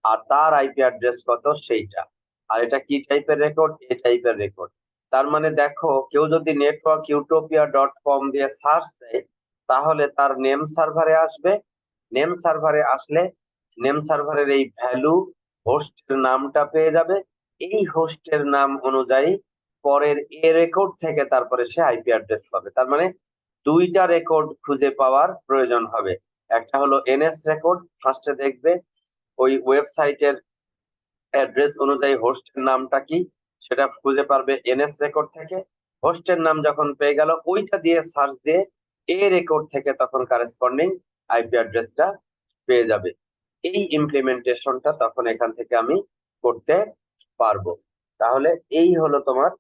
আর তার আইপি অ্যাড্রেস কত সেইটা। আর এটা কি টাইপের রেকর্ড? এ টাইপের রেকর্ড। তার মানে দেখো কেউ যদি networkutopia.com দিয়ে সার্চ দেয় তাহলে তার নেম সার্ভারে আসবে, নেম সার্ভারে আসলে নেম সার্ভারের এই ভ্যালু হোস্টের নামটা পেয়ে যাবে, এই হোস্টের নাম অনুযায়ী পরের এ রেকর্ড থেকে তারপরে সে আইপি অ্যাড্রেস পাবে। তার মানে দুইটা রেকর্ড খুঁজে পাওয়ার প্রয়োজন হবে। একটা হলো এনএস রেকর্ড, ফার্স্টে দেখবে ওই ওয়েবসাইটের অ্যাড্রেস অনুযায়ী হোস্টের নামটা কি সেটা খুঁজে পারবে এনএস রেকর্ড থেকে। হোস্টের নাম যখন পেয়ে গেল ওইটা দিয়ে সার্চ দিয়ে এ রেকর্ড থেকে তখন কারেসপন্ডিং আইপি অ্যাড্রেসটা পেয়ে যাবে। এই ইমপ্লিমেন্টেশনটা তখন এখান থেকে আমি করতে পারবো। তাহলে এই হলো তোমার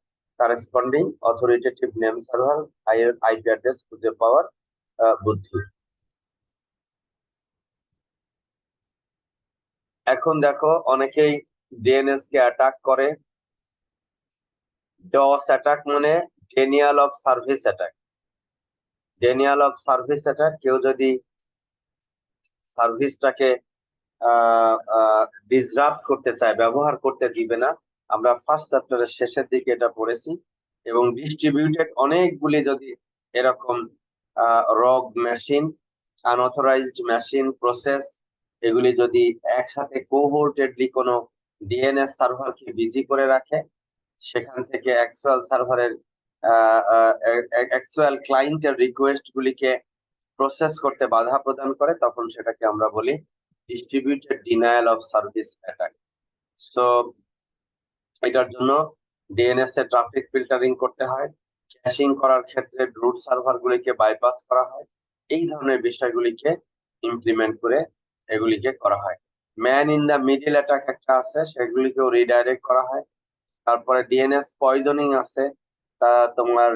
corresponding authoritative name server IP address খুঁজে পাওয়ার বুদ্ধি। এখন দেখো অনেকেই ডিএনএস কে অ্যাটাক করে। ডস অ্যাটাক মানে Daniel of service attack. Daniel of service attack, কেউ যদি সার্ভিসটাকে ডিসরাপ্ট করতে চায়, ব্যবহার করতে দিবে না। আমরা ফার্স্ট চ্যাপ্টারের শেষের দিকে এটা পড়েছি। এবং ডিস্ট্রিবিউটেড অনেকগুলি যদি এরকম রগ মেশিন, আনঅথরাইজড মেশিন, প্রসেস, এগুলি যদি একসাথে কোহোর্টেডলি কোনো ডিএনএস সার্ভারকে বিজি করে রাখে, সেখান থেকে অ্যাকচুয়াল সার্ভারের অ্যাকচুয়াল ক্লায়েন্টের রিকোয়েস্ট গুলিকে প্রসেস করতে বাধা প্রদান করে, তখন সেটাকে আমরা বলি distributed denial of service attack. So এটার জন্য ডিএনএস এর ট্রাফিক ফিল্টারিং করতে হয়, ক্যাশিং করার ক্ষেত্রে রুট সার্ভার গুলিকে বাইপাস করা হয়, এই ধরনের বিষয়গুলিকে ইমপ্লিমেন্ট করে এগুলিকে করা হয়। Man in the middle attack একটা আছে, সেগুলিকেও রিডাইরেক্ট করা হয়। তারপরে ডিএনএস পয়জনিং আছে, তা তোমার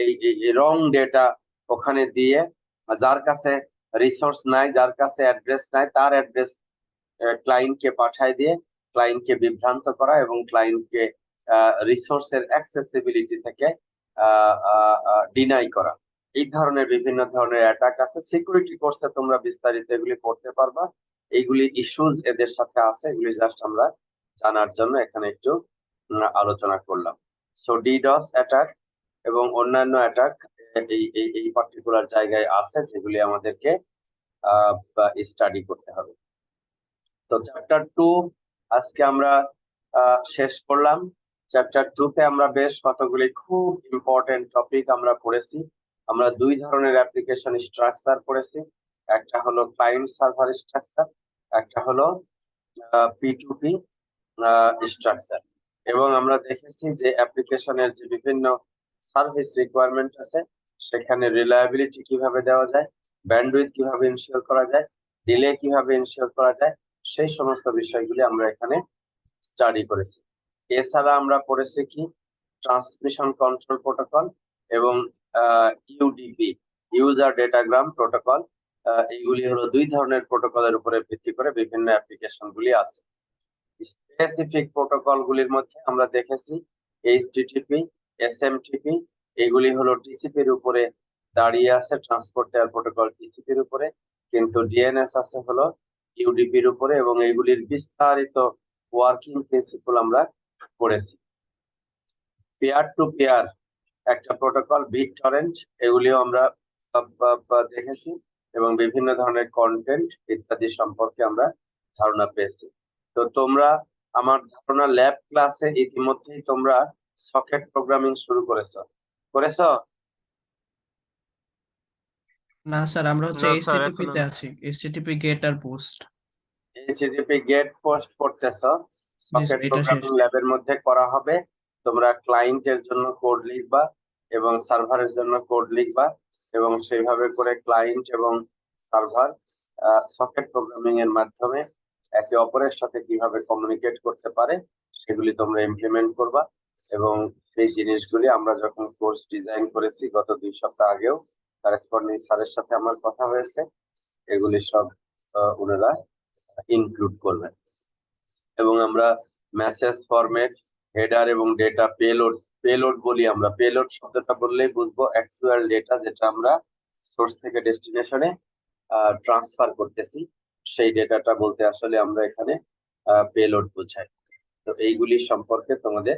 এই রং ডেটা ওখানে দিয়ে যার কাছে রিসোর্স নাই, যার কাছে অ্যাড্রেস নাই, তার অ্যাড্রেস ক্লায়েন্টকে পাঠায় দিয়ে ক্লায়েন্টকে বিভ্রান্ত করা এবং ক্লায়েন্টকে রিসোর্সের অ্যাক্সেসিবিলিটি থেকে ডিনাই করা। এই ধরনের বিভিন্ন ধরনের অ্যাটাক আছে। সিকিউরিটি কোর্সে তোমরা বিস্তারিত এগুলি পড়তে পারবা। এইগুলি ইস্যুজ এদের সাথে আছে, এগুলি জাস্ট আমরা জানার জন্য এখানে একটু আলোচনা করলাম। সো ডিডস অ্যাটাক এবং অন্যান্য অ্যাটাক এই পার্টিকুলার জায়গায় আছে, যেগুলি আমাদেরকে স্টাডি করতে হবে। তো চ্যাপ্টার 2 আজকে আমরা শেষ করলাম। চ্যাপ্টার 2 তে আমরা বেশ কতগুলি খুব ইম্পর্টেন্ট টপিক আমরা পড়েছি। আমরা দুই ধরনের অ্যাপ্লিকেশন স্ট্রাকচার পড়েছি, একটা হলো ক্লায়েন্ট সার্ভার স্ট্রাকচার, একটা হলো P2P স্ট্রাকচার। এবং আমরা দেখেছি যে অ্যাপ্লিকেশনের যে বিভিন্ন সার্ভিস রিকোয়ারমেন্ট আছে সেখানে রিলায়েবিলিটি কিভাবে দেওয়া যায়, ব্যান্ডউইথ কিভাবে ইনশিওর করা যায়, ডিলে কিভাবে ইনশিওর করা যায়, সেই সমস্ত বিষয়গুলি আমরা এখানে স্টাডি করেছি। এছাড়া আমরা পড়েছি কি ট্রান্সমিশন কন্ট্রোল প্রোটোকল এবং ইউডিপি, ইউজার ডেটাগ্রাম প্রোটোকল। এইগুলি হলো দুই ধরনের প্রোটোকলের উপরে ভিত্তি করে বিভিন্ন অ্যাপ্লিকেশন গুলি আছে। স্পেসিফিক প্রোটোকল গুলির মধ্যে আমরা দেখেছি এইচটিটিপি, এসএমটিপি, এগুলি হলো টিসিপির উপরে দাঁড়িয়ে আছে, ট্রান্সপোর্ট লেয়ার প্রোটোকল টিসিপির উপরে, কিন্তু ডিএনএস আছে হলো ইউডিপির উপরে, এবং এইগুলির বিস্তারিত ওয়ার্কিং প্রিন্সিপল আমরা পড়েছি। পেয়ার টু পেয়ার একটা প্রোটোকল, বিটটরেন্ট, এগুলিও আমরা দেখেছি, এবং বিভিন্ন ধরনের কন্টেন্ট ইত্যাদি সম্পর্কে আমরা ধারণা পেয়েছি। তো তোমরা, আমার ধারণা ল্যাব ক্লাসে ইতিমধ্যেই তোমরা সকেট প্রোগ্রামিং শুরু করেছো। না স্যার, আমরা হচ্ছে না স্যার, এইচটিটিপি এখনো তে না। আছি, এইচটিটিপি গেট আর পোস্ট। এইচটিটিপি গেট পোস্ট করতেছো, সকেট এটা শেষ। প্রোগ্রামিং ল্যাবের মধ্যে করা হবে। তোমরা ক্লায়েন্টের জন্য কোড লিখবা এবং সার্ভারের জন্য কোড লিখবা, এবং সেইভাবে করে ক্লায়েন্ট এবং সার্ভার সকেট প্রোগ্রামিং এর মাধ্যমে একে অপরের সাথে কিভাবে কমিউনিকেট করতে পারে সেগুলি তোমরা ইমপ্লিমেন্ট করবা। এবং সেই জিনিসগুলি আমরা যখন কোর্স ডিজাইন করেছি গত 2 সপ্তাহ আগেও করেসপন্ডিং স্যারের সাথে আমার কথা হয়েছে, এগুলি সব ওনারা ইনক্লুড করবেন। এবং আমরা মেসেজ ফরম্যাট, হেডার এবং ডেটা পেলোড, পেলোড বলি আমরা, পেলোড শব্দটা বললেই বুঝবো অ্যাকচুয়াল ডেটা যেটা আমরা সোর্স থেকে ডেস্টিনেশনে ট্রান্সফার করতেছি, সেই ডেটাটা বলতে আসলে আমরা এখানে পেলোড বোঝাই। তো এইগুলি সম্পর্কে তোমাদের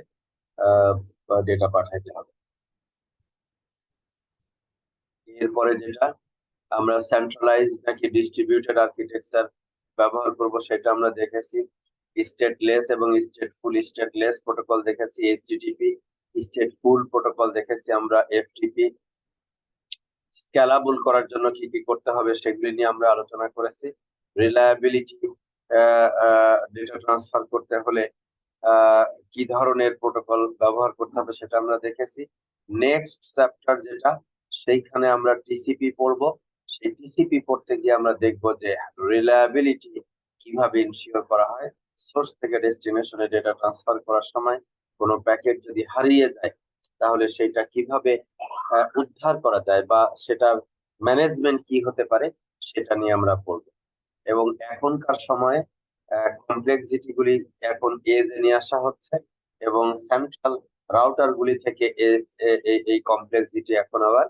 ডেটা পাঠাইতে হবে। এরপরে যেটা আমরা সেন্ট্রালাইজ নাকি ডিস্ট্রিবিউটেড আর্কিটেকচার ব্যবহার করব সেটা আমরা দেখেছি। স্টেটলেস এবং স্টেটফুল, স্টেটলেস প্রোটোকল দেখেছি এইচটিটিপি, স্টেটফুল প্রোটোকল দেখেছি আমরা এফটিপি। স্কেলাবল করার জন্য কি কি করতে হবে সেগুলি নিয়ে আমরা আলোচনা করেছি। রিলায়েবিলিটি, ডেটা ট্রান্সফার করতে হলে কি ধরনের প্রোটোকল ব্যবহার করতে হবে সেটা আমরা দেখেছি। নেক্সট চ্যাপ্টার যেটা, সেইখানে আমরা টিসিপি পড়বো। সেই টিসিপি পড়তে গিয়ে আমরা দেখবো যে রিলায়েবিলিটি কিভাবে ইনশিওর করা হয়। সোর্স থেকে ডেস্টিনেশনে ডেটা ট্রান্সফার করার সময় কোনো প্যাকেট যদি হারিয়ে যায় তাহলে সেটা কিভাবে উদ্ধার করা যায় বা সেটার ম্যানেজমেন্ট কি হতে পারে সেটা নিয়ে আমরা পড়বো। এবং এখনকার সময়ে কমপ্লেক্সিটি গুলি এখন এজে নিয়ে আসা হচ্ছে, এবং সেন্ট্রাল রাউটার গুলি থেকে এই কমপ্লেক্সিটি এখন আবার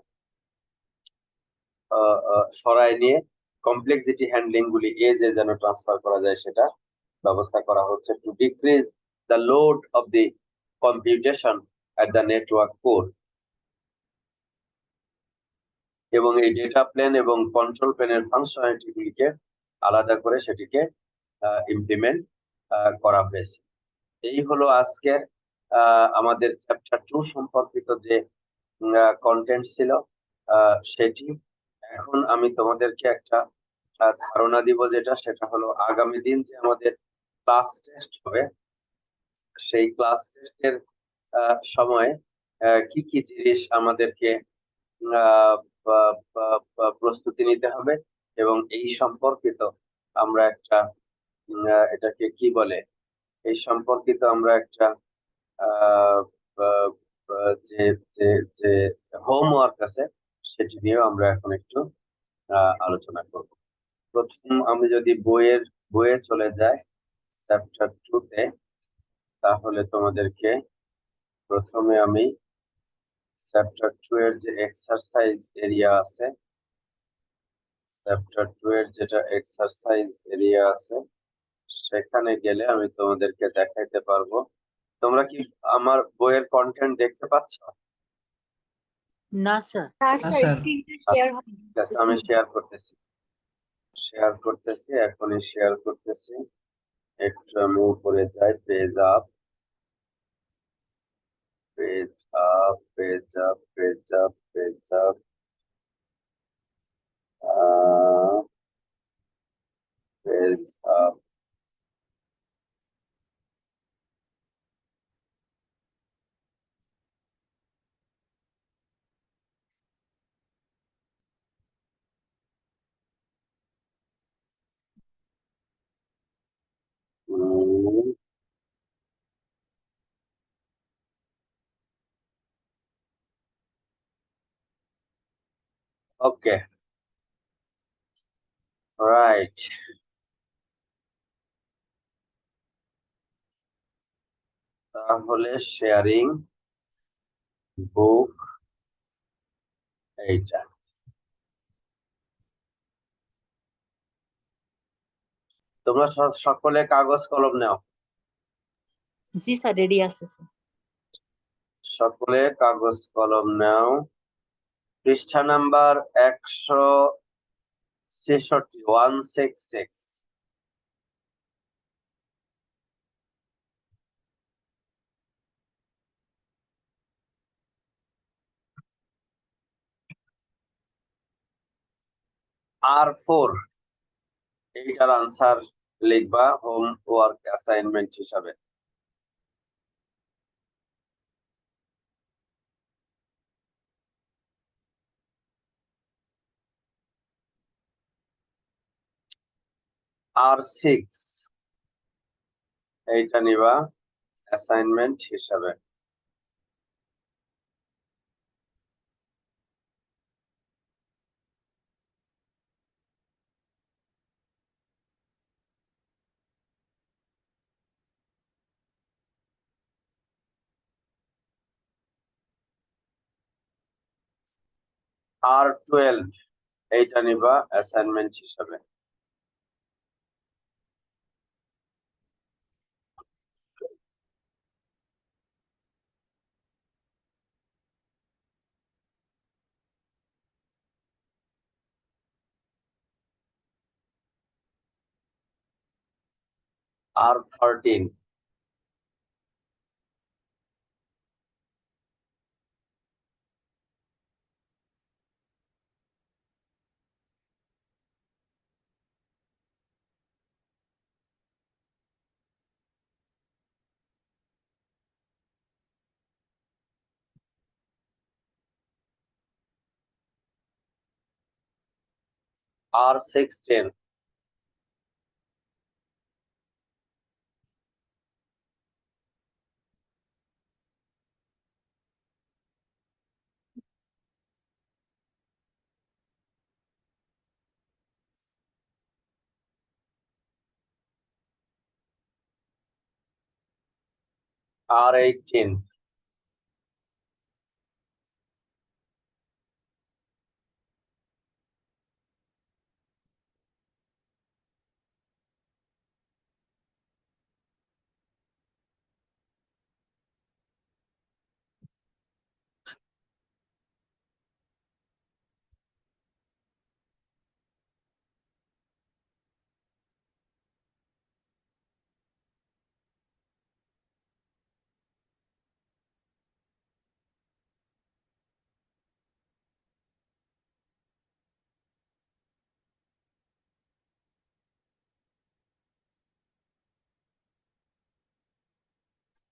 সরায় নিয়ে কমপ্লেক্সিটি হ্যান্ডলিং গুলি এজে যেন ট্রান্সফার করা যায় সেটা ব্যবস্থা করা হচ্ছে, two decrease the load of the computation at the network core. এবং এই ডেটা প্লেন এবং কন্ট্রোল প্লেনের ফাংশনালিটি গুলিকে আলাদা করে সেটিকে ইমপ্লিমেন্ট করা হয়েছে। এই হলো আজকের আমাদের চ্যাপ্টার 2 সম্পর্কিত যে কন্টেন্ট ছিল সেটি। এখন আমি তোমাদেরকে একটা ধারণা দিব, সেটা হলো আগামী দিন যে আমাদের ক্লাস টেস্ট হবে, সেই ক্লাস টেস্টের সময় কি কি জিনিস আমাদেরকে প্রস্তুতি নিতে হবে, এবং এই সম্পর্কিত আমরা একটা এটাকে কি বলে, এই সম্পর্কিত আমরা একটা যে যে যে হোমওয়ার্ক আছে সেটি নিয়েও আমরা এখন একটু আলোচনা করব। প্রথম আমি যদি বইয়ে চলে যাই চ্যাপ্টার 2 তে, তাহলে তোমাদেরকে প্রথমে আমি চ্যাপ্টার 2 এর যে এক্সারসাইজ এরিয়া আছে, চ্যাপ্টার 2 এর যেটা এক্সারসাইজ এরিয়া আছে সেখানে গেলে আমি তোমাদেরকে দেখাইতে পারবো। তোমরা কি আমার বইয়ের কন্টেন্ট দেখতে পাচ্ছ? না স্যার। স্যার। ঠিক আছে, আমি শেয়ার করতেছি, এখনই শেয়ার করতেছি। একটু আমি উপরে যাই, page up, page up, page up, page up, page up, page up. Okay. Right. তাহলে শেয়ারিং বুক এইটা। তোমরা সকলে কাগজ কলম নাও। জি স্যার, রেডি আছে স্যার। সকলে কাগজ কলম নাও। পৃষ্ঠা নাম্বার 166 166। R4 এইটার আনসার লিখবা হোম ওয়ার্ক অ্যাসাইনমেন্ট হিসাবে। R6 এইটা নিবা অ্যাসাইনমেন্ট হিসাবে। R12 এইটা নিবা অ্যাসাইনমেন্ট হিসাবে। R13 R16 R18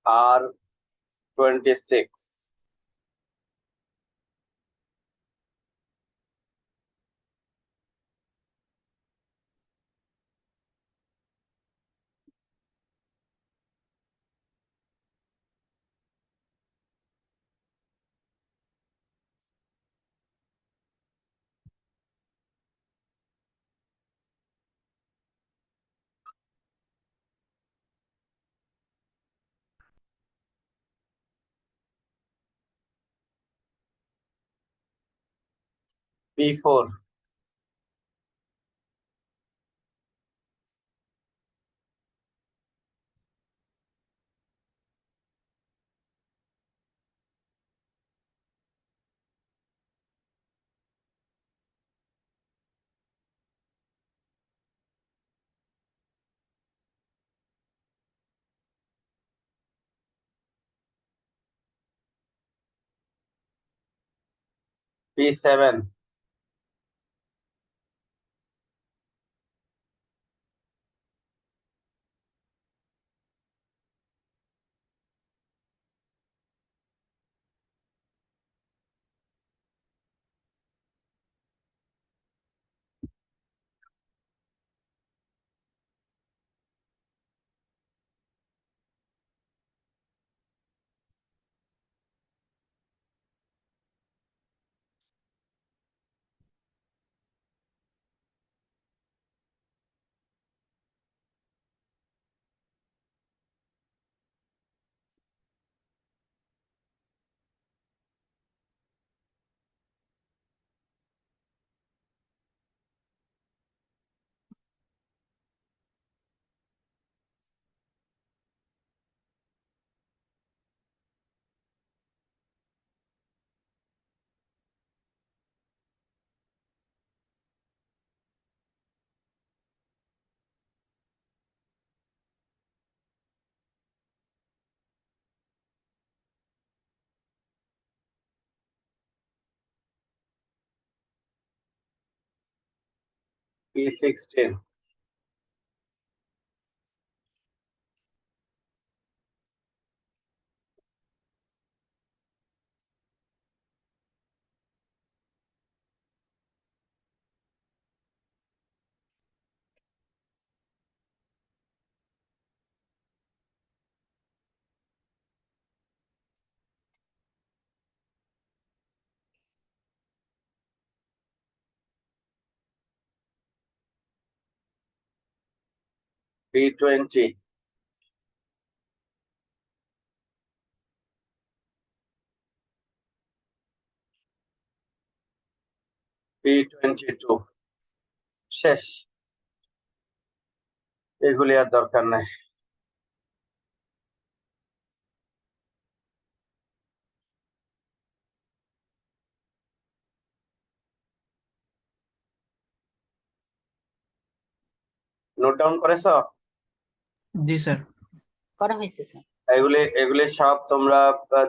R26 P4 P7 P16. P20. P22. শেষ, এগুলি আর দরকার নাই। নোট ডাউন করেছো? জি স্যার। করা হয়েছে স্যার। এগুলি সব তোমরা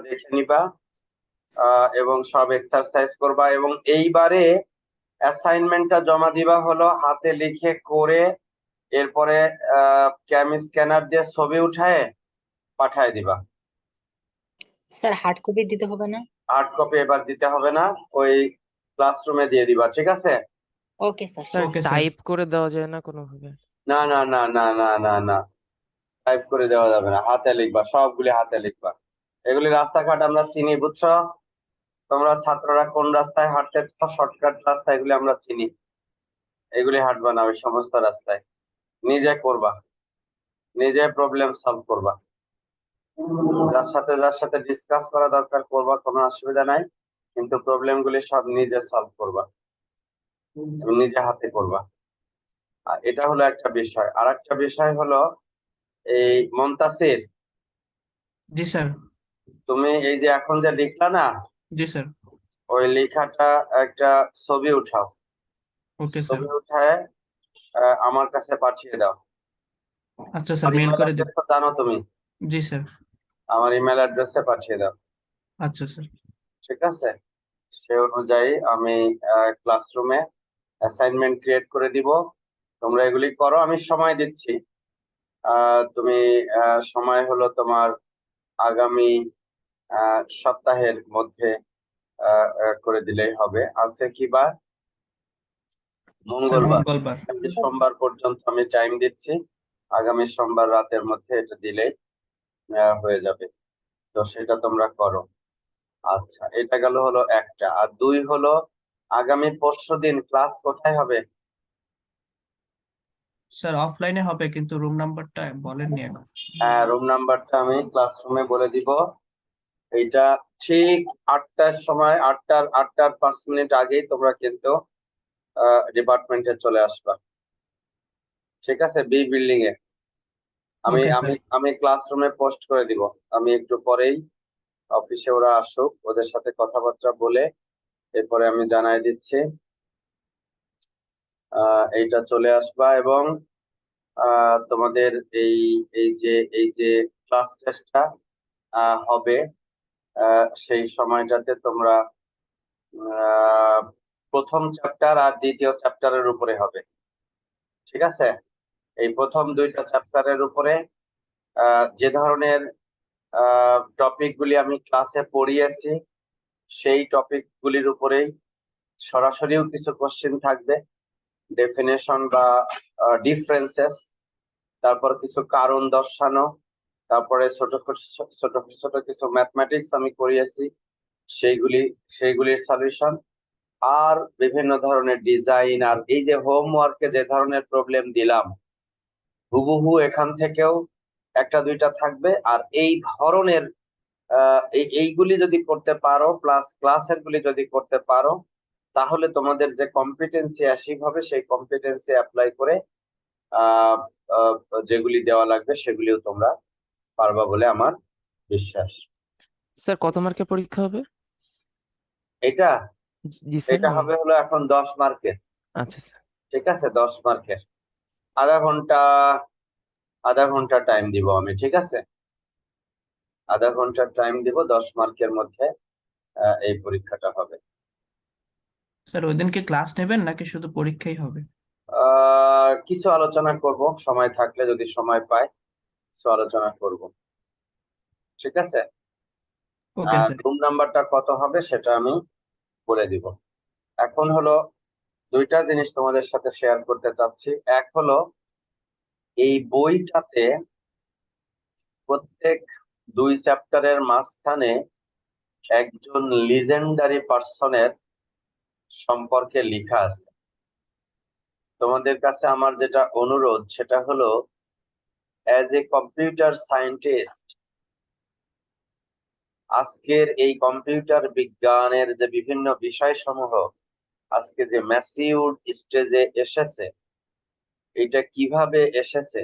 দেখে নিবা এবং সব এক্সারসাইজ করবা, এবং এইবারে অ্যাসাইনমেন্টটা জমা দিবা হলো হাতে লিখে করে, এরপরে ক্যাম স্ক্যানার দিয়ে ছবি উঠায় পাঠায় দিবা। স্যার হার্ড কপি দিতে হবে না? হার্ড কপি এবার দিতে হবে না, ওই ক্লাসরুমে দিয়ে দিবা, ঠিক আছে? Okay sir. Sir Okay, sir. Type করে দেওয়া যায় না কোনোভাবে? না না না না না না না, টাইপ করে দেওয়া যাবে না, হাতে লিখবা, সবগুলি হাতে লিখবা। এগুলি রাস্তাঘাট আমরা চিনি, বুঝছো? তোমরা ছাত্ররা কোন রাস্তায় হাঁটতে চাও, শর্টকাট রাস্তা, এগুলি আমরা চিনি। এগুলি হাঁটবা না ওই সমস্ত রাস্তায়, নিজে করবা, নিজে প্রবলেম সলভ করবা। যার সাথে ডিসকাস করা দরকার করবা, কোনো অসুবিধা নাই, কিন্তু প্রবলেম গুলি সব নিজে সলভ করবা, নিজে হাতে করবা। আর এটা হলো একটা বিষয়। আর একটা বিষয় হলো, এই মুনতাসির, জি স্যার। তুমি এই যে এখন যে লিখলা না, জি স্যার। ওই লেখাটা একটা ছবি উঠাও, ওকে স্যার। ছবি উঠায় আমার কাছে পাঠিয়ে দাও। আচ্ছা স্যার, আমার মেল email করে address দেব। তো জানো তুমি, জি স্যার। আমার ইমেল অ্যাড্রেসে পাঠিয়ে দাও, আচ্ছা স্যার। ঠিক আছে? সে অনুযায়ী আমি ক্লাসরুমে অ্যাসাইনমেন্ট ক্রিয়েট করে দিব, তোমরা এগুলি করো, আমি সময় দিচ্ছি। তুমি সময় হলো তোমার আগামী সপ্তাহের মধ্যে করে দিলেই হবে। আছে কি বার? স্যার মঙ্গলবার। মঙ্গলবার। সোমবার পর্যন্ত আমি টাইম দিচ্ছি, আগামী সোমবার রাতের মধ্যে এটা দিলেই হয়ে যাবে। তো সেটা তোমরা করো। আচ্ছা, এটা গেল হলো একটা। আর দুই হলো, আগামী পরশুদিন ক্লাস কোথায় হবে? স্যার অফলাইনে হবে, কিন্তু রুম নাম্বারটা বলেননি এখন। হ্যাঁ, রুম নাম্বারটা আমি ক্লাসরুমে বলে দিব। এইটা ঠিক 8টার সময়, 8টার 5 মিনিট আগেই তোমরা কিন্তু ডিপার্টমেন্টে চলে আসবা, ঠিক আছে? বি বিল্ডিং এ। আমি Okay, আমি sir. আমি ক্লাসরুমে পোস্ট করে দিব। আমি একটু পরেই, অফিসে ওরা আসুক, ওদের সাথে কথাবার্তা বলে এরপরে আমি জানাই দিচ্ছি। এইটা চলে আসবা, এবং তোমাদের এই এই যে ক্লাস টেস্টটা হবে, সেই সময়টাতে তোমরা প্রথম চ্যাপ্টার আর দ্বিতীয় চ্যাপ্টারের উপরে হবে, ঠিক আছে? এই প্রথম দুইটা চ্যাপ্টারের উপরে যে ধরনের টপিক গুলি আমি ক্লাসে পড়িয়েছি, সেই টপিক গুলির উপরেই সরাসরিও কিছু কোশ্চেন থাকবে, ডেফিনেশন বা ডিফারেন্সেস, তারপর কিছু কারণ দর্শানো, তারপরে ছোট ছোট কিছু ম্যাথমেটিক্স আমি করিয়েছি, সেইগুলির সলিউশন, আর বিভিন্ন ধরনের ডিজাইন। আর এই যে হোমওয়ার্কে যে ধরনের প্রবলেম দিলাম, হুবহু এখান থেকেও একটা দুইটা থাকবে। আর এই ধরনের এইগুলি যদি করতে পারো, প্লাস ক্লাসের গুলি যদি করতে পারো, তাহলে তোমাদের যে কম্পিটেন্সি অ্যাচিভ হবে, সেই কম্পিটেন্সি অ্যাপ্লাই করে যেগুলি দেওয়া লাগবে সেগুলিও তোমরা পারবা বলে আমার বিশ্বাস। স্যার কত মার্কের পরীক্ষা হবে? এটা জি স্যার। এটা হবে হলো এখন 10 মার্কের, আচ্ছা স্যার। ঠিক আছে? 10 মার্কের, আধা ঘন্টা টাইম দিব আমি, ঠিক আছে? আধা ঘন্টা টাইম দিব, 10 মার্কের মধ্যে এই পরীক্ষাটা হবে। স্যার ওই দিন কি ক্লাস নেবেন নাকি শুধু পরীক্ষাই হবে? কিছু আলোচনা করব সময় থাকলে, যদি সময় পাই কিছু আলোচনা করব, ঠিক আছে? Okay sir. রুম নাম্বারটা কত হবে সেটা আমি বলে দিব। এখন হলো দুইটা জিনিস তোমাদের সাথে শেয়ার করতে চাচ্ছি। এক হলো এই বইটাতে প্রত্যেক 2 চ্যাপ্টারের মাঝখানে একজন লিজেন্ডারি পার্সনের সম্পর্কে লেখা আছে। তোমাদের কাছে আমার যেটা অনুরোধ সেটা হলো, অ্যাজ এ কম্পিউটার সায়েন্টিস্ট, আজকের এই কম্পিউটার বিজ্ঞানের যে বিভিন্ন বিষয়সমূহ আজকে যে ম্যাসিউর স্টেজে এসেছে, এটা কিভাবে এসেছে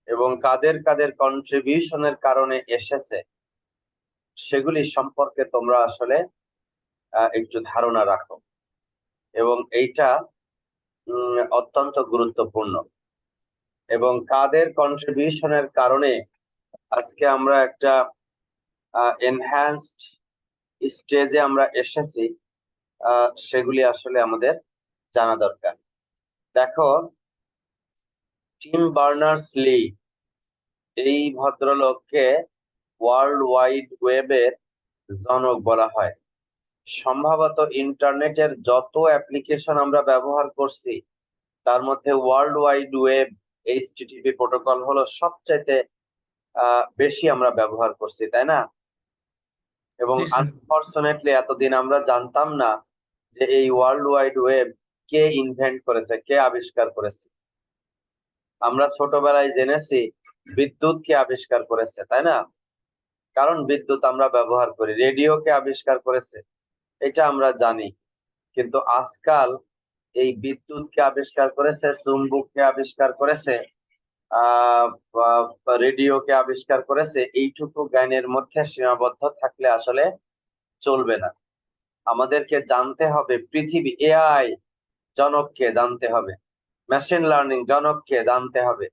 এবং কাদের কাদের কন্ট্রিবিউশনের কারণে এসেছে, সেগুলি সম্পর্কে তোমরা আসলে একটু ধারণা রাখো, এবং এইটা অত্যন্ত গুরুত্বপূর্ণ। এবং কাদের কন্ট্রিবিউশনের কারণে আজকে আমরা একটা এনহ্যান্সড স্টেজে আমরা এসেছি, সেগুলি আসলে আমাদের জানা দরকার। দেখো, টিম বার্নার্স-লি, এই ভদ্রলোককে ওয়ার্ল্ড ওয়াইড ওয়েবের জনক বলা হয়। সম্ভবত ইন্টারনেটের যত অ্যাপ্লিকেশন আমরা ব্যবহার করছি তার মধ্যে world Wide web HTTP protocol হলো সবচাইতে বেশি আমরা ব্যবহার করছি, তাই না? এবং জি স্যার। আনফরচুনেটলি এতদিন আমরা জানতাম না যে এই ওয়ার্ল্ড ওয়াইড ওয়েব কে ইনভেন্ট করেছে, কে আবিষ্কার করেছে। আমরা ছোটবেলায় জেনেছি বিদ্যুৎ কে আবিষ্কার করেছে, তাই না? কারণ বিদ্যুৎ আমরা ব্যবহার করি। রেডিও কে আবিষ্কার করেছে, এটা আমরা জানি। কিন্তু আজকাল এই বিদ্যুৎ কে আবিষ্কার করেছে, চুম্বক কে আবিষ্কার করেছে, রেডিও কে আবিষ্কার করেছে, এইটুকু জ্ঞানের মধ্যে সীমাবদ্ধ থাকলে আসলে চলবে না। আমাদেরকে জানতে হবে পৃথিবী, AI জনককে জানতে হবে, মেশিন লার্নিং জনককে জানতে হবে,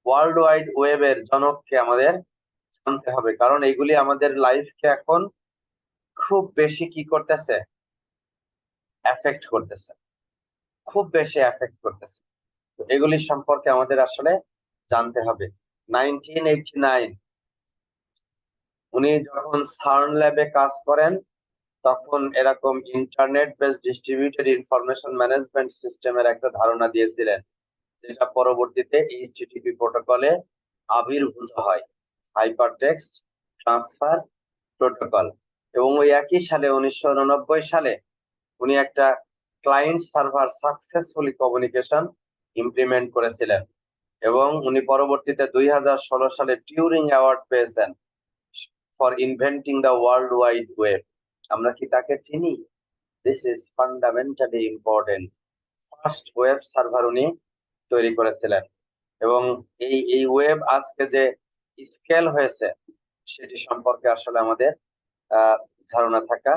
ওয়ার্ল্ড ওয়াইড ওয়েবের জনককে আমাদের জানতে হবে। কারণ এগুলি আমাদের লাইফকে এখন খুব বেশি কি করতেছে, এফেক্ট করতেছে, খুব বেশি এফেক্ট করতেছে। তো এগুলি সম্পর্কে আমাদের আসলে জানতে হবে। 1989 উনি যখন সার্ন ল্যাবে কাজ করেন, তখন এরকম internet base distributed information management সিস্টেমের একটা ধারণা দিয়েছিলেন, যেটা পরবর্তীতে HTTP প্রোটোকলে আবির্ভূত হয়, হাইপার টেক্সট ট্রান্সফার প্রোটোকল। এবং ওই একই সালে 1989 সালে উনি একটা client server successfully communication implement করেছিলেন, এবং উনি পরবর্তীতে 2016 সালে টিউরিং অ্যাওয়ার্ড পেয়েছেন for inventing the world Wide web. আমরা কি তাকে চিনি? This is fundamentally important. First web server উনি তৈরি করেছিলেন, এবং এই ওয়েব আজকে যে স্কেল হয়েছে সেটি সম্পর্কে আসলে আমাদের ধারণা থাকা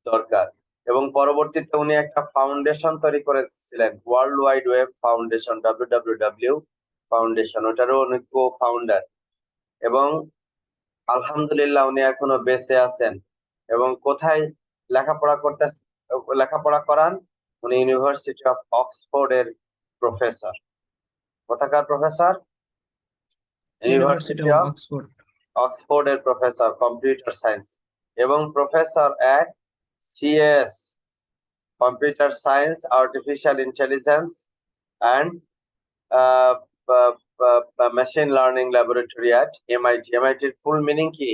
দরকার। এবং পরবর্তীতে উনি একটা ফাউন্ডেশন তৈরি করেছিলেন, World Wide Web Foundation, WWW foundation, ওটারও উনি কো-ফাউন্ডার। এবং আলহামদুলিল্লাহ উনি এখনো বেঁচে আছেন। এবং কোথায় লেখাপড়া করান? উনি ইউনিভার্সিটি অফ অক্সফোর্ড এর প্রফেসর। কোথাকার professor? University university of of Oxford. Oxford এর প্রফেসর কম্পিউটার সায়েন্স, এবং professor at CS computer science, artificial intelligence and machine learning laboratory at MIT। MIT এর ফুল মিনিং কি?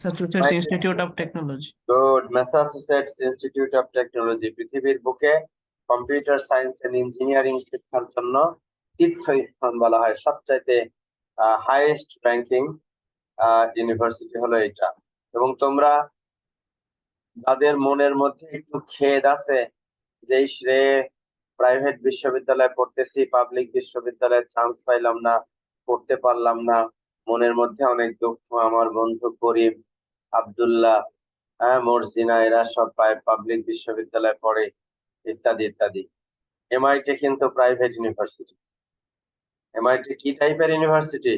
Massachusetts institute of technology. Good, Massachusetts institute of technology. পৃথিবীর বুকে computer science and engineering শিক্ষার জন্য তীর্থস্থান বলা হয়। সবচাইতে হাইয়েস্ট র্যাঙ্কিং ইউনিভার্সিটি হলো এটা। এবং তোমরা যাদের মনের মধ্যে একটু খেদ আছে যে প্রাইভেট বিশ্ববিদ্যালয়ে পড়তেছি, পাবলিক বিশ্ববিদ্যালয়ে চান্স পাইলাম না, পড়তে পারলাম না, মনের মধ্যে অনেক দুঃখ, আমার বন্ধু করিম, আব্দুল্লাহ, মর্জিনা, এরা সব পাবলিক বিশ্ববিদ্যালয়ে পড়ে, ইত্যাদি ইত্যাদি। MIT কিন্তু প্রাইভেট ইউনিভার্সিটি। MIT কি টাইপের ইউনিভার্সিটি?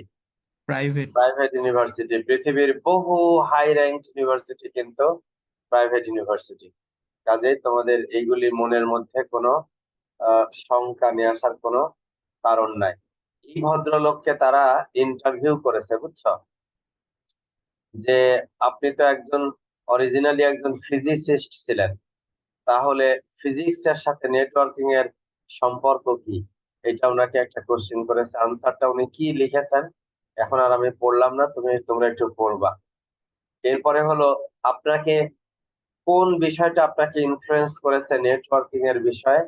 Private university. পৃথিবীর বহু হাই র্যাঙ্ক ইউনিভার্সিটি কিন্তু প্রাইভেট ইউনিভার্সিটি। কাজেই তোমাদের এইগুলি মনের মধ্যে কোনো শঙ্কা নিয়ে আসার কোনো কারণ নাই। এই ভদ্রলোককে তারা ইন্টারভিউ করেছে, বুঝছো, যে আপনি তো অরিজিনালি একজন ফিজিসিস্ট ছিলেন, তাহলে ফিজিক্স এর সাথে নেটওয়ার্কিং এর সম্পর্ক কি? এটা ওনাকে একটা কোশ্চেন করেছে। আনসারটা উনি কি লিখেছেন এখন আর আমি পড়লাম না, তোমরা একটু পড়বা। এরপরে হলো আপনাকে কোন বিষয়টা আপনাকে ইনফ্লুয়েন্স করেছে নেটওয়ার্কিং এর বিষয়ে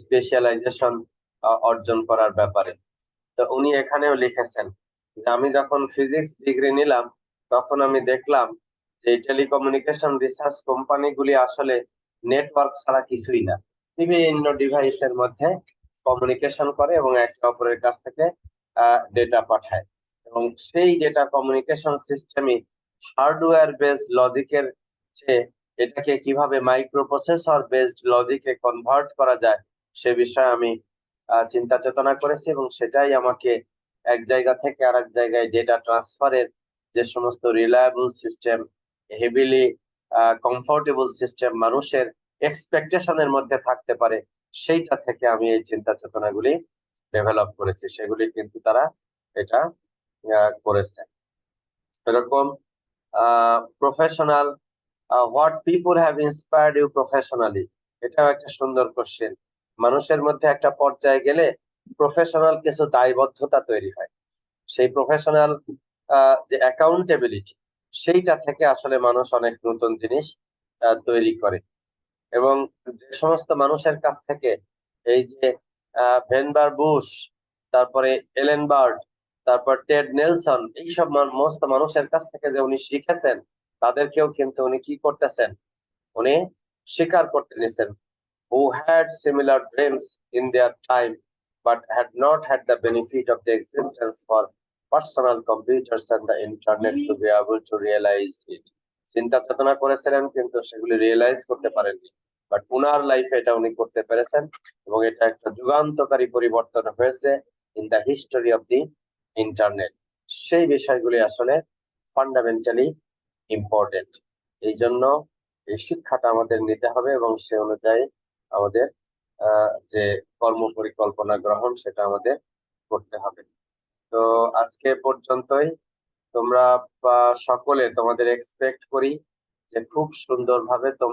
স্পেশালাইজেশন অর্জন করার ব্যাপারে। তো উনি এখানেও লিখেছেন যে আমি যখন ফিজিক্স ডিগ্রি নিলাম তখন আমি দেখলাম যে টেলিকমিউনিকেশন রিসার্চ কোম্পানিগুলি আসলে নেটওয়ার্ক ছাড়া কিছুই না, বিভিন্ন ডিভাইসের মধ্যে কমিউনিকেশন করে এবং একে অপরের কাছ থেকে ডেটা পাঠায়, এবং সেই ডেটা কমিউনিকেশন সিস্টেমই হার্ডওয়্যার বেসড লজিকের চেয়ে এটাকে কিভাবে মাইক্রোপ্রসেসর বেসড লজিকে কনভার্ট করা যায় সে বিষয়ে আমি চিন্তা চেতনা করেছি, এবং সেটাই আমাকে এক জায়গা থেকে আরেক জায়গায় ডেটা ট্রান্সফারের যে সমস্ত reliable system, heavily comfortable system মানুষের এক্সপেকটেশনের মধ্যে থাকতে পারে, সেইটা থেকে আমি এই চিন্তা চেতনাগুলি ডেভেলপ করেছি। সেগুলি কিন্তু তারা এটা করেছে। এরকম professional, what people have inspired you professionally, এটাও একটা সুন্দর কোশ্চেন। মানুষের মধ্যে একটা পর্যায়ে গেলে প্রফেশনাল কিছু দায়বদ্ধতা তৈরি হয়, সেই প্রফেশনাল যে অ্যাকাউন্টেবিলিটি, সেইটা থেকে আসলে মানুষ অনেক নতুন জিনিস তৈরি করে। এবং যে সমস্ত মানুষের কাছ থেকে এই যে ভেনবার বুশ, তারপরে এলেন বার্ড, তারপর টেড নেলসন, এইসব সমস্ত মানুষের কাছ থেকে যে উনি শিখেছেন, তাদেরকেও কিন্তু উনি কি করতেছেন, উনি স্বীকার করতে নিছেন, who had similar dreams in their time but had not had the benefit of the existence for personal computers and the internet to be able to realize it. চিন্তা চেতনা করেছিলেন কিন্তু সেগুলি রিয়েলাইজ করতে পারেননি, বাট উনার লাইফে এটা উনি করতে পেরেছেন, এবং এটা একটা যুগান্তকারী পরিবর্তন হয়েছে in the history of the internet. সেই বিষয়গুলি আসলে ফান্ডামেন্টালি ইম্পর্টেন্ট। এই জন্য এই শিক্ষাটা আমাদের নিতে হবে এবং সে অনুযায়ী আমাদের যে কর্ম পরিকল্পনা গ্রহণ সেটা আমাদের করতে হবে। তো আজকে পর্যন্তই। তোমরা সকলে তোমাদের এক্সপেক্ট করি যে খুব সুন্দরভাবে তোমরা